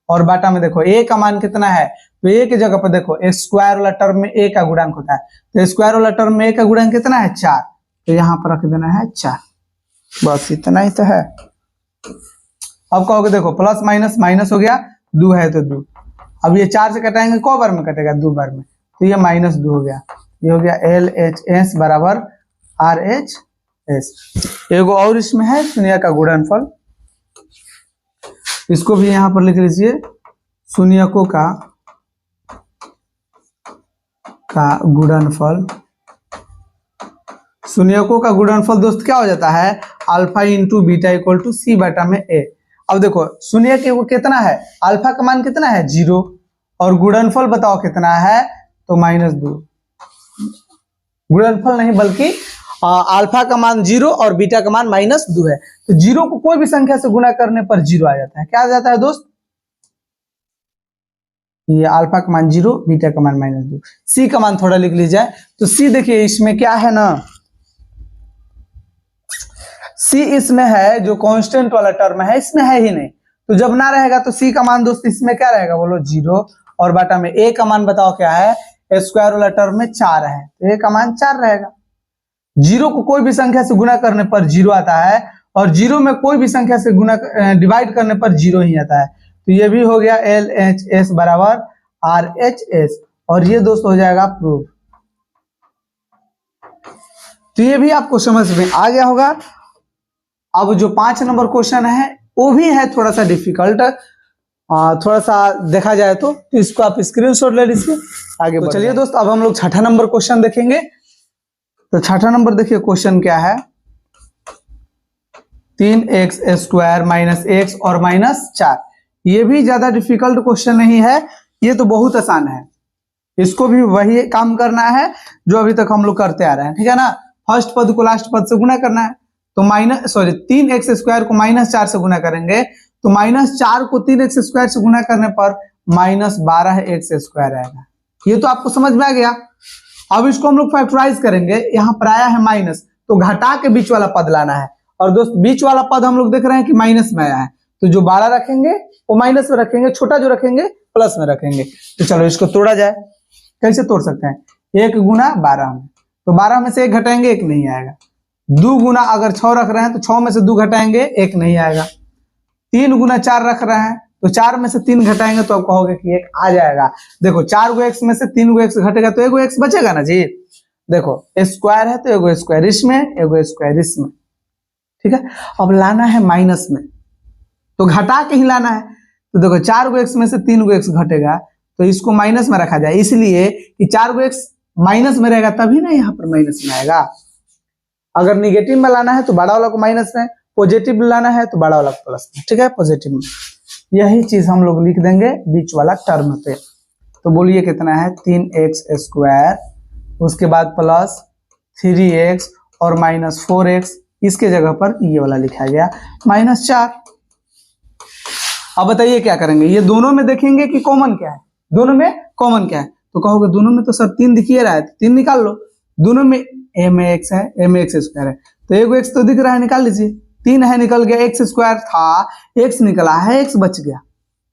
और बाटा में देखो a का मान कितना है, तो a की जगह पर देखो स्क्वायर वाला टर्म में a का गुणांक होता है, तो स्क्वायर वाला टर्म में a का गुणांक कितना है 4, तो यहाँ पर रख देना है 4, बस इतना ही तो है। अब कहोगे देखो प्लस माइनस माइनस हो गया, 2 है तो 2, अब ये 4 से कटाएंगे, क बार में कटेगा 2 बार में, तो ये -2 हो गया, ये हो गया LHS बराबर RHS। एगो और इसमें है शून्य का गुणनफल, इसको भी यहाँ पर लिख लीजिए, शून्यकों का गुणनफल। शून्यकों का गुणनफल दोस्त क्या हो जाता है, alpha into beta equal to C बटा में ए। अब देखो शून्य के वो कितना है, अल्फा का मान कितना है 0, और गुणनफल बताओ कितना है, तो -2। गुणनफल नहीं बल्कि अल्फा का मान 0 और बीटा का मान -2 है, तो 0 को कोई भी संख्या से गुणा करने पर 0 आ जाता है। क्या आ जाता है दोस्त, ये अल्फा का मान 0, बीटा का मान -2। सी का मान थोड़ा लिख लीजिए, तो सी देखिए इसमें क्या है ना, सी इसमें है जो कांस्टेंट वाला टर्म है, इसमें है ही नहीं, तो जब ना रहेगा तो सी का मान दोस्त इसमें क्या रहेगा बोलो 0, और बटा में ए का मान बताओ क्या है, स्क्वायर वाला टर्म में 4 है, तो ए का मान 4 रहेगा। 0 को कोई भी संख्या से गुणा करने पर 0 आता है, और 0 में कोई भी संख्या से गुणा डिवाइड करने पर 0 ही आता है, तो ये भी हो गया LHS बराबर RHS, और ये दोस्त हो जाएगा प्रूफ। तो ये भी आपको समझ में आ गया होगा। अब जो 5 नंबर क्वेश्चन है वो भी है थोड़ा सा डिफिकल्ट, थोड़ा सा देखा जाए तो इसको आप स्क्रीनशॉट ले लीजिए आगे। तो चलिए दोस्त अब हम लोग 6ठा नंबर क्वेश्चन देखेंगे। तो 6ठा नंबर देखिए क्वेश्चन क्या है, 3x स्क्वायर माइनस x और -4। ये भी ज्यादा डिफिकल्ट क्वेश्चन नहीं है, ये तो बहुत आसान है, इसको भी वही काम करना है जो अभी तक हम लोग करते आ रहे हैं, ठीक है ना। फर्स्ट पद को लास्ट पद से गुणा करना है, तो 3x स्क्वायर को -4 से गुणा करेंगे, तो -4 को 3x स्क्वायर से गुणा करने पर -12x स्क्वायर आएगा। ये तो आपको समझ में आ गया। अब इसको हम लोग फैक्टराइज करेंगे, यहाँ पर आया है माइनस, तो घटा के बीच वाला पद लाना है, और दोस्त बीच वाला पद हम लोग देख रहे हैं कि माइनस में आया है, तो जो 12 रखेंगे वो माइनस में रखेंगे, छोटा जो रखेंगे प्लस में रखेंगे। तो चलो इसको तोड़ा जाए, कैसे तोड़ सकते हैं, 1 गुना 12 में, तो 12 में से 1 घटाएंगे 1 नहीं आएगा। 2 गुना अगर 6 रख रहे हैं तो 6 में से 2 घटाएंगे 1 नहीं आएगा। 3 गुना 4 रख रहे हैं तो 4 में से 3 घटाएंगे तो आप कहोगे कि 1 आ जाएगा। देखो 4 गो x में से 3 गो x घटेगा तो 1 गो x बचेगा ना जी। देखो स्क्वायर है तो 1 गो स्क्वायर इसमें, 1 गो स्क्वायर इसमें, ठीक है। अब लाना है माइनस में, तो घटा के ही लाना है, तो देखो 4 गो x में से 3 गो x घटेगा, तो इसको माइनस में रखा जाए, इसलिए कि 4 गो x माइनस में रहेगा तभी ना यहाँ पर माइनस में आएगा। अगर निगेटिव में लाना है तो बड़ा वाला को माइनस में, पॉजिटिव में लाना है तो बड़ा वाला को प्लस में, ठीक है, पॉजिटिव में। यही चीज हम लोग लिख देंगे बीच वाला टर्म पे। तो बोलिए कितना है, 3x स्क्वायर, उसके बाद प्लस 3x और -4x, इसके जगह पर ये वाला लिखा गया -4। अब बताइए क्या करेंगे, ये दोनों में देखेंगे कि कॉमन क्या है, दोनों में कॉमन क्या है, तो कहोगे दोनों में तो सर 3 दिखिए रहा है, 3 निकाल लो। दोनों में a में x है, a में x स्क्वायर है, तो 1 x तो दिख रहा है, निकाल लीजिए। 3 है, निकल गया, x स्क्वायर था, x निकला है, x बच गया,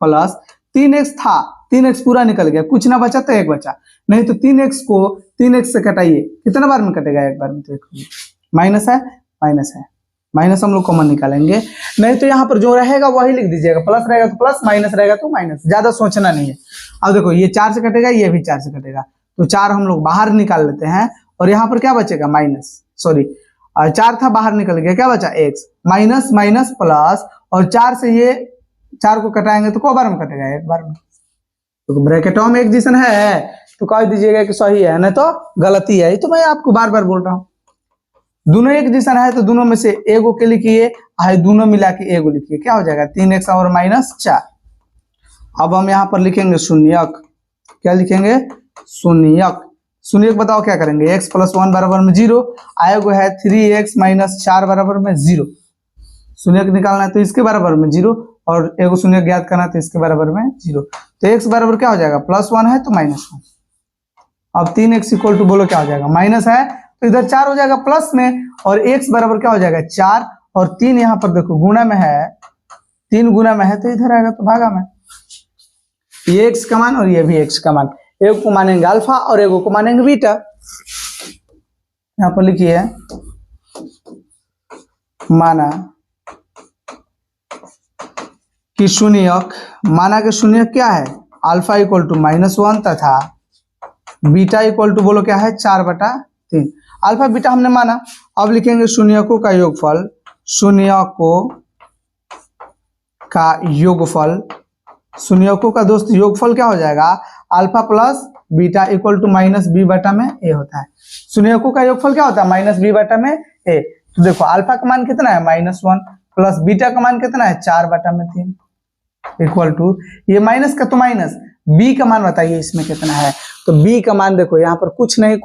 प्लस 3x था, 3x पूरा निकल गया, कुछ ना बचा तो 1 बचा, नहीं तो 3x को 3x से कटाइए, कितना बार में कटेगा, एक बार में, तो माइनस है, माइनस है, माइनस हम लोग कॉमन निकालेंगे, नहीं तो यहाँ पर जो रहेगा वही लिख दीजिएगा, प्लस रहेगा तो प्लस, माइनस रहेगा तो माइनस, ज्यादा सोचना नहीं है। अब देखो ये 4 से कटेगा, ये भी 4 से कटेगा, तो 4 हम लोग बाहर निकाल लेते हैं, और यहाँ पर क्या बचेगा, माइनस, सॉरी 4 था बाहर निकल गया, क्या बचा x, माइनस माइनस प्लस, और 4 से ये 4 को कटाएंगे तो को बार में कटेगा, एक बार में, तो ब्रैकेटों में एक जैसन है तो कह दीजिएगा कि सही है, नहीं तो गलती है। तो मैं आपको बार बार बोल रहा हूँ, दोनों एक जैसन है तो दोनों में से एगो के लिखिए, दोनों मिला के एगो लिखिए, क्या हो जाएगा, 3x और -4। अब हम यहाँ पर लिखेंगे शून्यक, क्या लिखेंगे, शून्यक। शून्यक बताओ क्या करेंगे, x + 1 बराबर में 0, आएगो है 3x - 4 बराबर में 0। शून्यक निकालना है तो इसके बराबर में 0, और एगो शून्यक ज्ञात करना है तो इसके बराबर में 0, तो x बराबर क्या हो जाएगा, +1 है तो -1। अब 3x = बोलो क्या हो जाएगा, माइनस है तो इधर 4 हो जाएगा प्लस में, और x बराबर क्या हो जाएगा 4, और 3 यहाँ पर देखो गुणा में है, 3 गुना में है तो इधर आएगा तो भागा में। ये x का मान और ये भी x का मान, एक को मानेंगे अल्फा और एक को मानेंगे बीटा। यहाँ पर लिखिए, माना कि शून्यक, माना कि शून्यक क्या है, अल्फा = -1 तथा बीटा इक्वल टू बोलो क्या है 4/3। अल्फा बीटा हमने माना। अब लिखेंगे शून्यकों का योगफल, शून्यकों का योगफल, शून्यकों का दोस्त योगफल क्या हो जाएगा, alpha plus beta equal to minus b बटा में ए होता है। शून्यकों का योगफल क्या होता है, माइनस बी बटा में ए। तो देखो अल्फा का मान कितना है -1 प्लस बीटा का मान कितना है 4/3 इक्वल टू, ये माइनस का तो माइनस, बी का मान बताइए इसमें कितना है। तो बी का मान देखो यहाँ पर कुछ नहीं,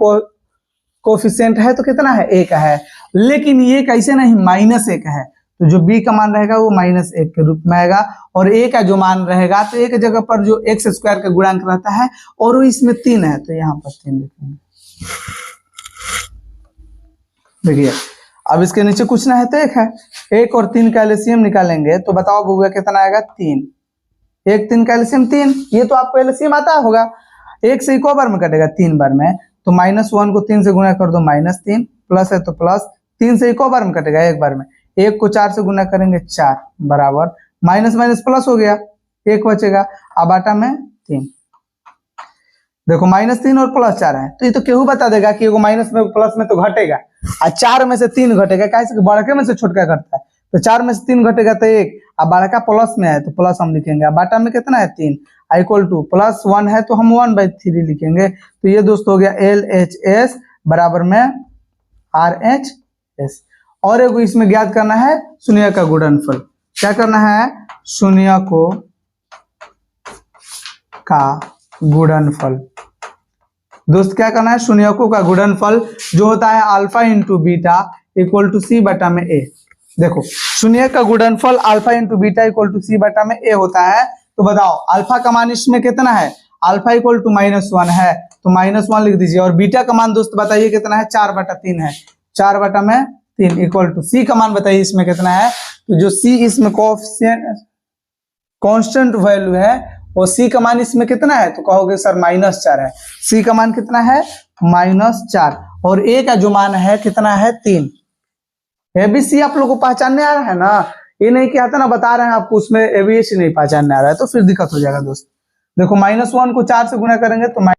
कोफिशिएंट है तो कितना है 1 है, लेकिन ये कैसे नहीं -1 है, तो जो b का मान रहेगा वो -1 के रूप में आएगा। और a का जो मान रहेगा तो एक जगह पर जो x² का गुणांक रहता है और वो इसमें 3 है, तो यहाँ पर 3 लिखेंगे। देखिए अब इसके नीचे कुछ ना है तो 1 है, 1 और 3 का एलसीएम निकालेंगे तो बताओ बउआ कितना आएगा 3, 1 3 का एलसीएम 3, ये तो आपको एलसीएम आता होगा। 1 से इको बार में कटेगा 3 बार में, तो -1 को 3 से गुणा कर दो -3, प्लस है तो प्लस, 3 से इको बार में कटेगा 1 बार में, 1 को 4 से गुना करेंगे 4 बराबर माइनस माइनस प्लस हो गया, 1 बचेगा, अब आटा में 3। देखो -3 और +4 है, तो ये तो केहू बता देगा कि एगो माइनस में प्लस में तो घटेगा, और 4 में से 3 घटेगा, कैसे बड़के में से छोटका घटता है, तो 4 में से 3 घटेगा तो 1, अब बड़का प्लस में है तो प्लस हम लिखेंगे, अब आटा में कितना है 3 इक्वल टू +1 है तो हम 1/3 लिखेंगे। तो ये दोस्त हो गया LHS बराबर में RHS। और एक इसमें ज्ञात करना है शून्य का गुणनफल, क्या करना है, शून्यकों का गुणनफल। दोस्त क्या करना है, शून्यकों का गुणनफल जो होता है alpha into beta equal to C बटा में ए। देखो शून्य का गुणनफल alpha into beta equal to C बटा में ए होता है, तो बताओ अल्फा का मान इसमें कितना है, अल्फा इक्वल टू -1 है तो -1 लिख दीजिए, और बीटा का मान दोस्त बताइए कितना है 4/3 है, 4/3 इक्वल टू सी का मान बताइए इसमें कितना है, तो जो सी इसमें कोएफिशिएंट कांस्टेंट वैल्यू है और सी का मान इसमें कितना है, तो कहोगे सर -4 है, सी का मान कितना है -4, और ए का जो मान है कितना है 3। एबीसी आप लोगों को पहचानने आ रहा है ना, ये नहीं कि आता ना बता रहे हैं आपको उसमें एबीसी नहीं पहचानने आ रहा है तो फिर दिक्कत हो जाएगा दोस्त। देखो -1 को 4 से गुना करेंगे तो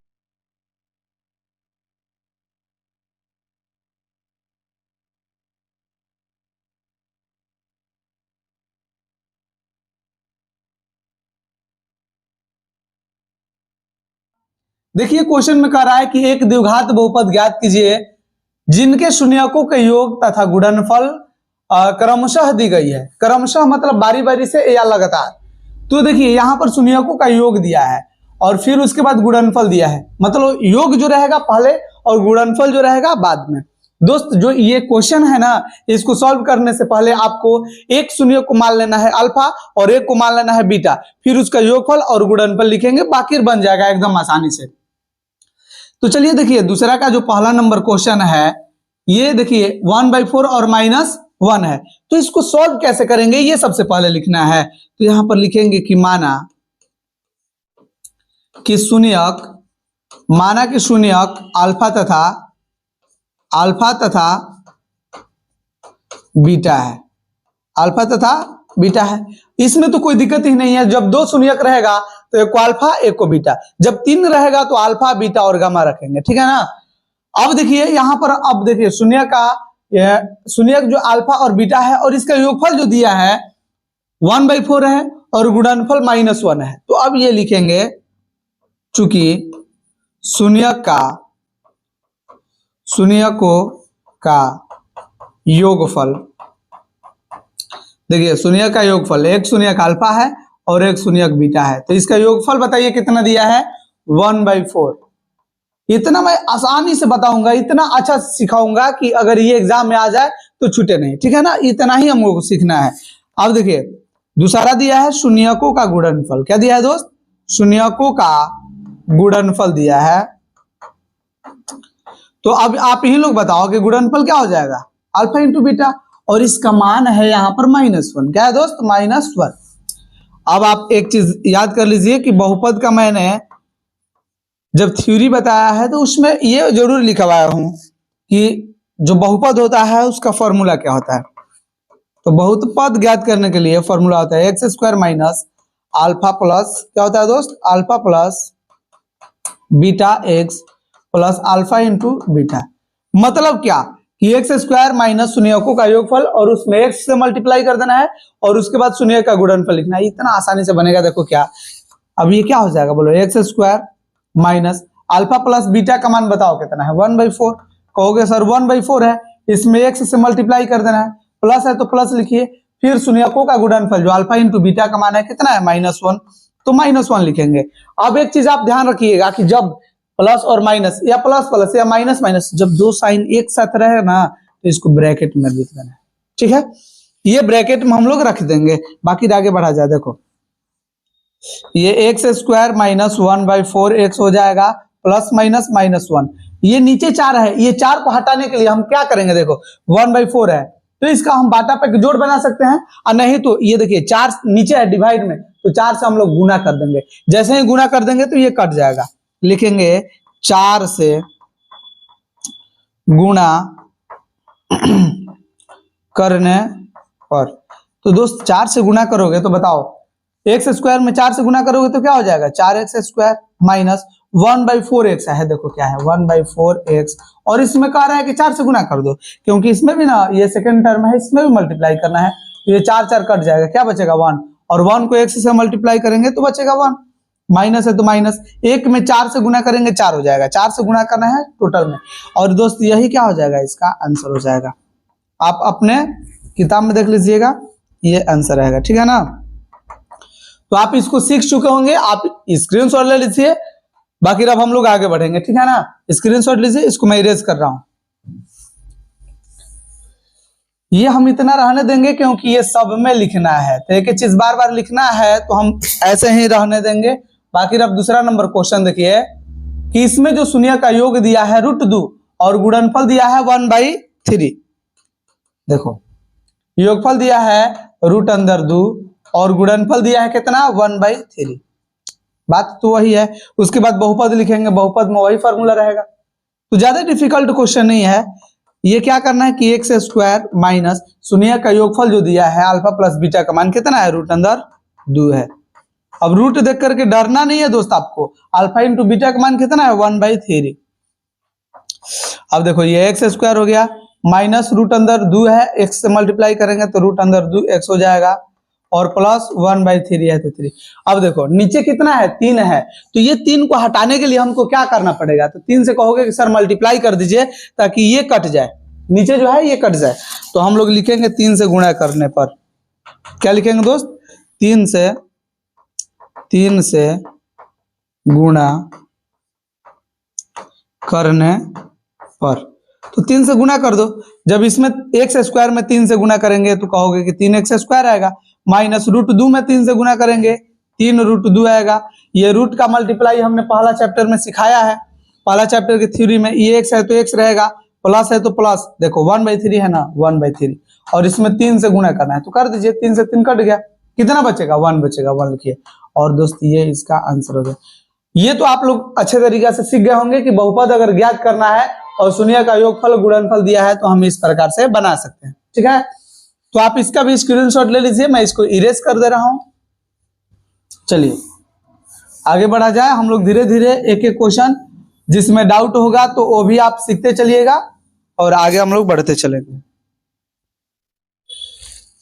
देखिए क्वेश्चन में कह रहा है कि एक द्विघात बहुपद ज्ञात कीजिए जिनके शून्यकों के योग तथा गुणनफल क्रमशः दी गई है। क्रमशः मतलब बारी बारी से या लगातार। तो देखिए यहाँ पर शून्यकों का योग दिया है और फिर उसके बाद गुणनफल दिया है, मतलब योग जो रहेगा पहले और गुणनफल जो रहेगा बाद में। दोस्त जो ये क्वेश्चन है ना, इसको सॉल्व करने से पहले आपको एक शून्य को मान लेना है अल्फा और एक को मान लेना है बीटा, फिर उसका योगफल और गुणनफल लिखेंगे, बाकी बन जाएगा एकदम आसानी से। तो चलिए देखिए दूसरा का जो पहला नंबर क्वेश्चन है, ये देखिए 1/4 और -1 है, तो इसको सॉल्व कैसे करेंगे ये सबसे पहले लिखना है। तो यहां पर लिखेंगे कि माना कि शून्यक अल्फा तथा बीटा है, अल्फा तथा बीटा है। इसमें तो कोई दिक्कत ही नहीं है, जब 2 शून्यक रहेगा तो एक को अल्फा एक को बीटा, जब 3 रहेगा तो अल्फा बीटा और गामा रखेंगे, ठीक है ना। अब देखिए यहां पर, अब देखिए शून्यक जो अल्फा और बीटा है और इसका योगफल जो दिया है 1/4 है और गुणनफल -1 है, तो अब ये लिखेंगे चूंकि शून्यकों का योगफल, देखिए शून्य का योगफल, एक शून्यक अल्फा है और एक शून्यक बीटा है, तो इसका योगफल बताइए कितना दिया है 1/4। इतना मैं आसानी से बताऊंगा, इतना अच्छा सिखाऊंगा कि अगर ये एग्जाम में आ जाए तो छूटे नहीं, ठीक है ना, इतना ही हम लोग को सीखना है। अब देखिए दूसरा दिया है शून्यकों का गुणनफल, क्या दिया है दोस्त, शून्यकों का गुणनफल दिया है। तो अब आप ही लोग बताओ कि गुणनफल क्या हो जाएगा, अल्फा इंटू बीटा, और इसका मान है यहाँ पर -1, क्या है दोस्त -1। अब आप एक चीज याद कर लीजिए कि बहुपद का मैंने जब थ्योरी बताया है तो उसमें ये जरूर लिखवाया हूं कि जो बहुपद होता है उसका फॉर्मूला क्या होता है। तो बहुपद ज्ञात करने के लिए फॉर्मूला होता है x² माइनस अल्फा प्लस क्या होता है दोस्त, alpha plus beta x plus alpha into beta. मतलब क्या कि एक्स स्क्वायर माइनस शून्यकों का योगफल और उसमें एक्स से मल्टीप्लाई कर देना है और उसके बाद शून्य का गुणनफल लिखना है। इतना आसानी से बनेगा। देखो क्या, अब ये क्या हो जाएगा बोलो, x square minus alpha plus beta का मान बताओ कितना है, 1/4। कहोगे सर 1/4 है, इसमें एक्स से मल्टीप्लाई कर देना है, प्लस है तो प्लस लिखिए, फिर शून्यकों का गुणनफल जो अल्फा इंटू बीटा का मान है कितना है, -1, तो -1 लिखेंगे। अब एक चीज आप ध्यान रखिएगा कि जब प्लस और माइनस या प्लस प्लस या माइनस माइनस जब दो साइन एक साथ रहे ना तो इसको ब्रैकेट में लिख देना है। ठीक है, ये ब्रैकेट में हम लोग रख देंगे, बाकी आगे बढ़ा जाए। देखो ये एक्स स्क्वायर माइनस 1/4 एक्स हो जाएगा, प्लस माइनस -1। ये नीचे 4 है, ये 4 को हटाने के लिए हम क्या करेंगे, देखो 1/4 है तो इसका हम बाटा पे जोड़ बना सकते हैं, और नहीं तो ये देखिए 4 नीचे है डिवाइड में, तो 4 से हम लोग गुना कर देंगे। जैसे ही गुना कर देंगे तो ये कट जाएगा, लिखेंगे 4 से गुना करने पर। तो दोस्त 4 से गुना करोगे तो बताओ, एक्स स्क्वायर में 4 से गुना करोगे तो क्या हो जाएगा, 4x स्क्वायर माइनस 1/4x है। देखो क्या है 1/4x, और इसमें कह रहा है कि 4 से गुना कर दो, क्योंकि इसमें भी ना ये सेकंड टर्म है, इसमें भी मल्टीप्लाई करना है, तो ये 4 कट जाएगा, क्या बचेगा 1, और 1 को x से मल्टीप्लाई करेंगे तो बचेगा 1, माइनस है तो माइनस, एक में 4 से गुना करेंगे 4 हो जाएगा, 4 से गुना करना है टोटल में। और दोस्त यही क्या हो जाएगा, इसका आंसर हो जाएगा। आप अपने किताब में देख लीजिएगा, ये आंसर रहेगा। ठीक है ना, तो आप इसको सीख चुके होंगे, आप स्क्रीनशॉट ले लीजिए, बाकी अब हम लोग आगे बढ़ेंगे। ठीक है ना, स्क्रीनशॉट लीजिए, इसको मैं इरेज कर रहा हूं। ये हम इतना रहने देंगे क्योंकि ये सब में लिखना है, तो एक चीज बार बार लिखना है तो हम ऐसे ही रहने देंगे। बाकी अब दूसरा नंबर क्वेश्चन देखिए कि इसमें जो शून्य का योग दिया है √2 और गुणनफल दिया है 1/3। देखो योगफल दिया है √2 और गुणनफल दिया है कितना, 1/3। बात तो वही है। उसके बाद बहुपद लिखेंगे, बहुपद में वही फॉर्मूला रहेगा, तो ज्यादा डिफिकल्ट क्वेश्चन नहीं है। ये क्या करना है कि एक्स स्क्वायर माइनस शून्य का योगफल जो दिया है अल्फा प्लस बीटा का मान कितना है, √2 है। अब रूट देख करके डरना नहीं है दोस्त आपको, अल्फा इंटू बीटा का मान कितना है, 1/3। अब देखो ये एक्स स्क्वायर हो गया, माइनस √2 है, एक्स से मल्टीप्लाई करेंगे तो √2 एक्स हो जाएगा, और प्लस 1/3 है तो 3। अब देखो नीचे कितना है, 3 है, तो ये 3 को हटाने के लिए हमको क्या करना पड़ेगा, तो 3 से कहोगे कि सर मल्टीप्लाई कर दीजिए ताकि ये कट जाए, नीचे जो है ये कट जाए, तो हम लोग लिखेंगे 3 से गुणा करने पर। क्या लिखेंगे दोस्त, 3 से गुणा करने पर, तो 3 से गुना कर दो। जब इसमें एक्स स्क्वायर में 3 से गुना करेंगे तो कहोगे कि 3x स्क्वायर आएगा, माइनस √2 में 3 से गुना करेंगे 3√2 आएगा। ये रूट का मल्टीप्लाई हमने पहला चैप्टर में सिखाया है, पहला चैप्टर की थ्योरी में, ये x है तो x रहेगा, प्लस है तो प्लस, देखो 1/3 है ना, 1/3, और इसमें 3 से गुना करना है तो कर दीजिए, 3 से 3 कट गया, कितना बचेगा, 1 बचेगा, 1 लिखिए। और दोस्त ये इसका आंसर हो गया। ये तो आप लोग अच्छे तरीके से सीख गए होंगे कि बहुपद अगर ज्ञात करना है और शून्य का योगफल गुणनफल दिया है तो हम इस प्रकार से बना सकते हैं। ठीक है, तो आप इसका भी स्क्रीनशॉट ले लीजिए, मैं इसको इरेज कर दे रहा हूं। चलिए आगे बढ़ा जाए, हम लोग धीरे धीरे एक एक क्वेश्चन जिसमें डाउट होगा तो वो भी आप सीखते चलिएगा और आगे हम लोग बढ़ते चलेंगे।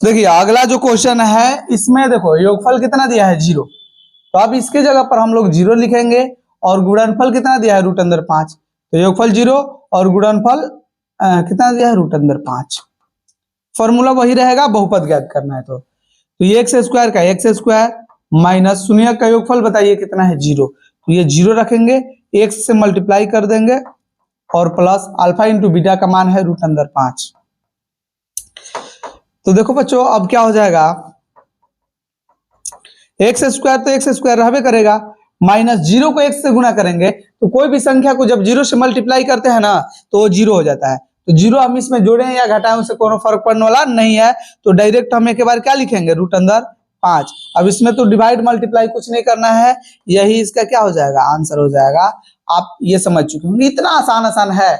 देखिए अगला जो क्वेश्चन है इसमें देखो योगफल कितना दिया है, 0, तो अब इसके जगह पर हम लोग 0 लिखेंगे, और गुणनफल कितना दिया है, √5, तो योगफल 0 और गुणनफल कितना दिया है, √5। फॉर्मूला वही रहेगा, बहुपद ज्ञात करना है तो ये एक्स स्क्वायर का एक्स स्क्वायर माइनस शून्य का योगफल बताइए कितना है, 0, तो ये 0 रखेंगे, एक्स से मल्टीप्लाई कर देंगे, और प्लस अल्फा इंटू बीटा का मान है √5। तो देखो बच्चों अब क्या हो जाएगा, एक्स स्क्वायर तो एक्स स्क्वायर रहबे करेगा, माइनस 0 को x से गुना करेंगे तो कोई भी संख्या को जब 0 से मल्टीप्लाई करते हैं ना तो वो 0 हो जाता है, तो 0 हम इसमें जोड़ें या घटाएं उससे कोई फर्क पड़ने वाला नहीं है, तो डायरेक्ट हम एक बार क्या लिखेंगे, √5। अब इसमें तो डिवाइड मल्टीप्लाई कुछ नहीं करना है, यही इसका क्या हो जाएगा, आंसर हो जाएगा। आप ये समझ चुके होंगे, इतना आसान है,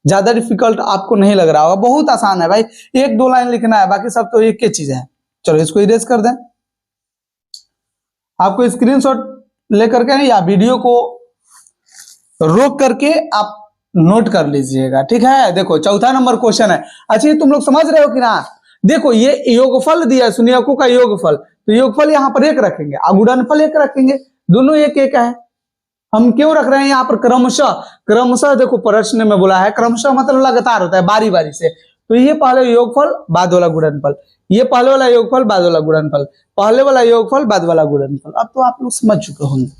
ज्यादा डिफिकल्ट आपको नहीं लग रहा होगा, बहुत आसान है भाई, 1-2 लाइन लिखना है, बाकी सब तो एक ही चीज है। चलो इसको इरेज कर दें, आपको स्क्रीनशॉट लेकर के या वीडियो को रोक करके आप नोट कर लीजिएगा, ठीक है। देखो चौथा नंबर क्वेश्चन है। अच्छा ये तुम लोग समझ रहे हो कि ना? देखो ये योगफल दिया है, शून्यकों का योगफल, तो योगफल यहाँ पर एक रखेंगे और गुणनफल एक रखेंगे, दोनों एक एक है। हम क्यों रख रहे हैं यहाँ पर क्रमशः? क्रमशः देखो प्रश्न में बोला है, क्रमशः मतलब लगातार होता है, बारी बारी से। तो ये पहले योगफल बाद वाला गुणनफल, ये पहले वाला योगफल बाद वाला गुणनफल, पहले वाला योगफल बाद वाला गुणनफल। अब तो आप लोग समझ चुके होंगे।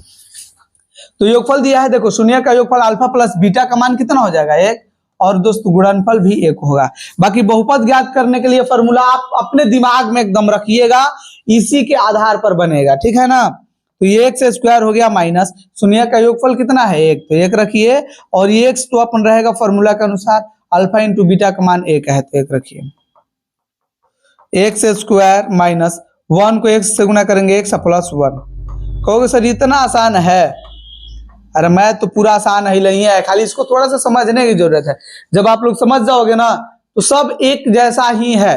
तो योगफल दिया है, देखो शून्य का योगफल अल्फा प्लस बीटा का मान कितना हो जाएगा? 1, और दोस्तों गुणनफल भी 1 होगा। बाकी बहुपद ज्ञात करने के लिए फॉर्मूला आप अपने दिमाग में एकदम रखिएगा, इसी के आधार पर बनेगा, ठीक है ना। तो ये एक्स स्क्वायर हो गया माइनस शून्य का योगफल कितना है? 1, तो 1 रखिए, और ये एक्स तो अपन रहेगा फॉर्मूला के अनुसार अल्फा इंटू बीटा का मान 1 है, तो 1 रखिए। एक्स स्क्वायर माइनस 1 को x से गुना करेंगे x प्लस 1। कहोगे सर इतना आसान है? अरे मैं तो पूरा आसान ही नहीं है, खाली इसको थोड़ा सा समझने की जरूरत है। जब आप लोग समझ जाओगे ना तो सब एक जैसा ही है।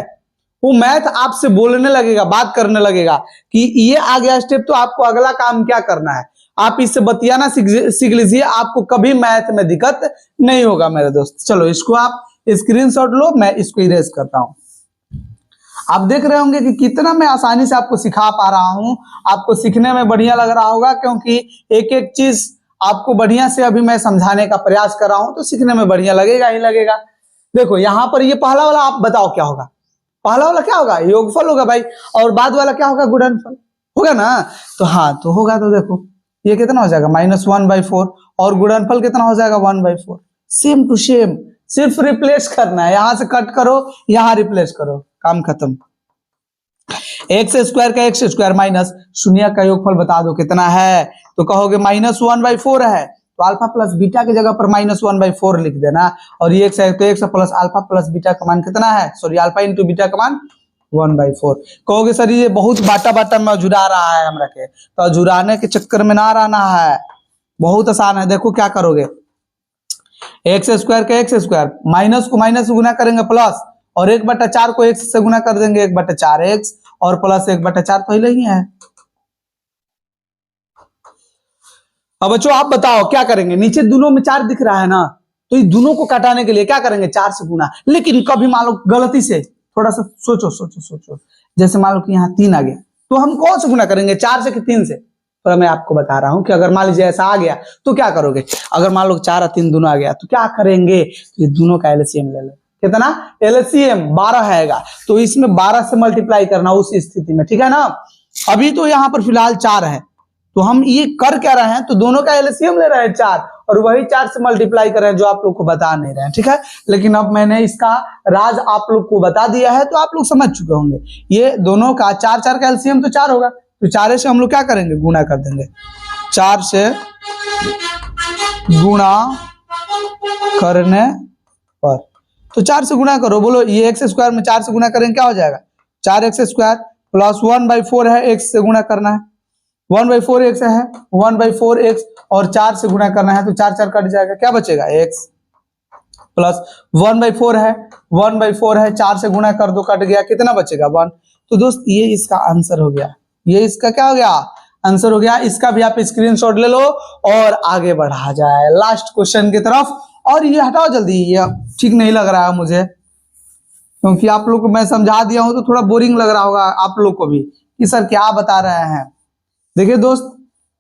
वो मैथ आपसे बोलने लगेगा, बात करने लगेगा कि ये आ गया स्टेप, तो आपको अगला काम क्या करना है। आप इससे बतियाना सीख लीजिए, आपको कभी मैथ में दिक्कत नहीं होगा मेरे दोस्त। चलो इसको आप स्क्रीनशॉट लो, मैं इसको इरेज करता हूं। आप देख रहे होंगे कि कितना मैं आसानी से आपको सिखा पा रहा हूं। आपको सीखने में बढ़िया लग रहा होगा, क्योंकि एक एक चीज आपको बढ़िया से अभी मैं समझाने का प्रयास कर रहा हूं, तो सीखने में बढ़िया लगेगा ही लगेगा। देखो यहाँ पर ये पहला वाला आप बताओ क्या होगा? पहला वाला क्या होगा? योगफल होगा भाई, और बाद वाला क्या होगा? गुणनफल होगा ना। तो हाँ, तो होगा, तो देखो ये कितना हो जाएगा? -1/4, और गुणनफल कितना हो जाएगा? 1/4। सेम टू सेम, सिर्फ रिप्लेस करना है, यहां से कट करो, यहां रिप्लेस करो, काम खत्म। एक्स स्क्वायर का एक्स स्क्वायर माइनस शून्य का योगफल बता दो कितना है? तो कहोगे -1/4 है, तो अल्फा प्लस बीटा की जगह पर -1/4 लिख देना, और ये एक्स है तो x plus alpha plus beta का मान कितना है? सॉरी, अल्फा इंटू बीटा का मान 1/4। कहोगे सर ये बहुत बाटा बाटा में अझुरा रहा है हमरा के, तो अझुराने के चक्कर में ना रहना है, बहुत आसान है। देखो क्या करोगे, एक्स स्क्वायर का एक्स स्क्वायर, माइनस को माइनस से गुना करेंगे प्लस, और 1/4 को x से गुना कर देंगे 1/4x, और प्लस 1/4 पहले ही है। अब बच्चों आप बताओ क्या करेंगे? नीचे दोनों में 4 दिख रहा है ना, तो इन दोनों को घटाने के लिए क्या करेंगे? 4 से गुना। लेकिन कभी मान लो गलती से, थोड़ा सा सोचो, जैसे मान लो कि यहाँ 3 आ गया, तो हम कौन से गुना करेंगे? 4 से कि 3 से? तो मैं आपको बता रहा हूं कि अगर मान लीजिए ऐसा आ गया तो क्या करोगे? अगर मान लो 4 और 3 दोनों आ गया तो क्या करेंगे? तो ये दोनों का एलसीएम ले लो। कितना? एलसीएम 12 आएगा, तो इसमें 12 से मल्टीप्लाई करना उस स्थिति में, ठीक है ना। अभी तो यहाँ पर फिलहाल 4 है, तो हम ये कर क्या रहे हैं? तो दोनों का एलसीएम ले रहे हैं 4, और वही 4 से मल्टीप्लाई कर रहे हैं, जो आप लोग को बता नहीं रहे हैं, ठीक है। लेकिन अब मैंने इसका राज आप लोग को बता दिया है, तो आप लोग समझ चुके होंगे। ये दोनों का 4 का एलसीएम तो 4 होगा, तो 4 से हम लोग क्या करेंगे? गुणा कर देंगे। 4 से गुणा करने पर, तो 4 से गुणा करो, बोलो ये एक्स स्क्वायर में 4 से गुणा करेंगे क्या हो जाएगा? 4x स्क्वायर प्लस 1/4 है, x से गुणा करना है, 1/4x है, 1/4x, और 4 से गुणा करना है, तो 4 कट जाएगा, क्या बचेगा? x प्लस 1/4 है, 1/4 है, 4 से गुणा कर दो, कट गया, कितना बचेगा? 1। तो दोस्त ये इसका आंसर हो गया, ये इसका क्या हो गया? आंसर हो गया। इसका भी आप स्क्रीनशॉट ले लो और आगे बढ़ा जाए लास्ट क्वेश्चन की तरफ। और ये हटाओ जल्दी, ये ठीक नहीं लग रहा है मुझे, क्योंकि आप लोग को मैं समझा दिया हूं तो थोड़ा बोरिंग लग रहा होगा आप लोग को भी कि सर क्या बता रहे हैं। देखिए दोस्त,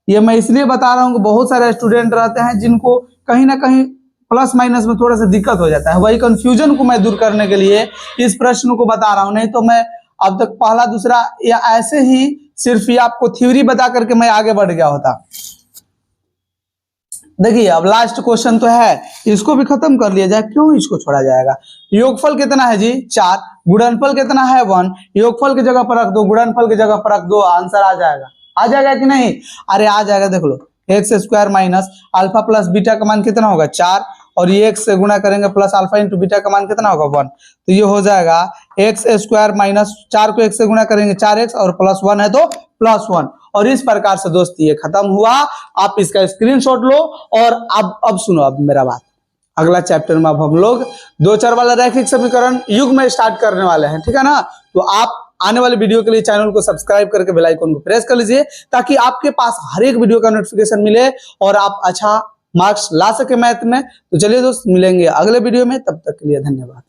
ये मैं इसलिए बता रहा हूं कि बहुत सारे स्टूडेंट रहते हैं जिनको कहीं ना कहीं प्लस माइनस में थोड़ा सा दिक्कत हो जाता है, वही कंफ्यूजन को मैं दूर करने के लिए इस प्रश्न को बता रहा हूं। नहीं तो मैं अब तक पहला दूसरा या ऐसे ही सिर्फ ये आपको थ्योरी बता करके मैं आगे बढ़ गया होता। देखिए अब लास्ट क्वेश्चन तो है, इसको भी खत्म कर लिया जाए, क्यों इसको छोड़ा जाएगा। योगफल कितना है जी? 4, गुणनफल कितना है? 1। योगफल की जगह पर रख दो, गुणनफल की जगह पर रख दो, आंसर आ जाएगा। आ जाएगा कि नहीं? अरे आ जाएगा, देख लो, X square minus alpha plus beta का मान कितना होगा? 4, और ये एक्स से गुणा करेंगे प्लस अल्फा इंटू बीटा का मान कितना होगा? 1। तो ये हो जाएगा एक्स स्क्वायर माइनस 4 को एक्स से गुणा करेंगे 4x, और प्लस 1 है तो प्लस 1। और इस प्रकार से दोस्त ये खत्म हुआ। आप इसका स्क्रीनशॉट लो, और अब सुनो, अब मेरा बात, अगला चैप्टर में अब हम लोग 2 चर वाला रैखिक समीकरण युग में स्टार्ट करने वाले हैं, ठीक है ना। तो आप आने वाले वीडियो के लिए चैनल को सब्सक्राइब करके बेल आइकन को प्रेस कर लीजिए, ताकि आपके पास हर एक वीडियो का नोटिफिकेशन मिले और आप अच्छा मार्क्स ला सके मैथ में। तो चलिए दोस्त, मिलेंगे अगले वीडियो में, तब तक के लिए धन्यवाद।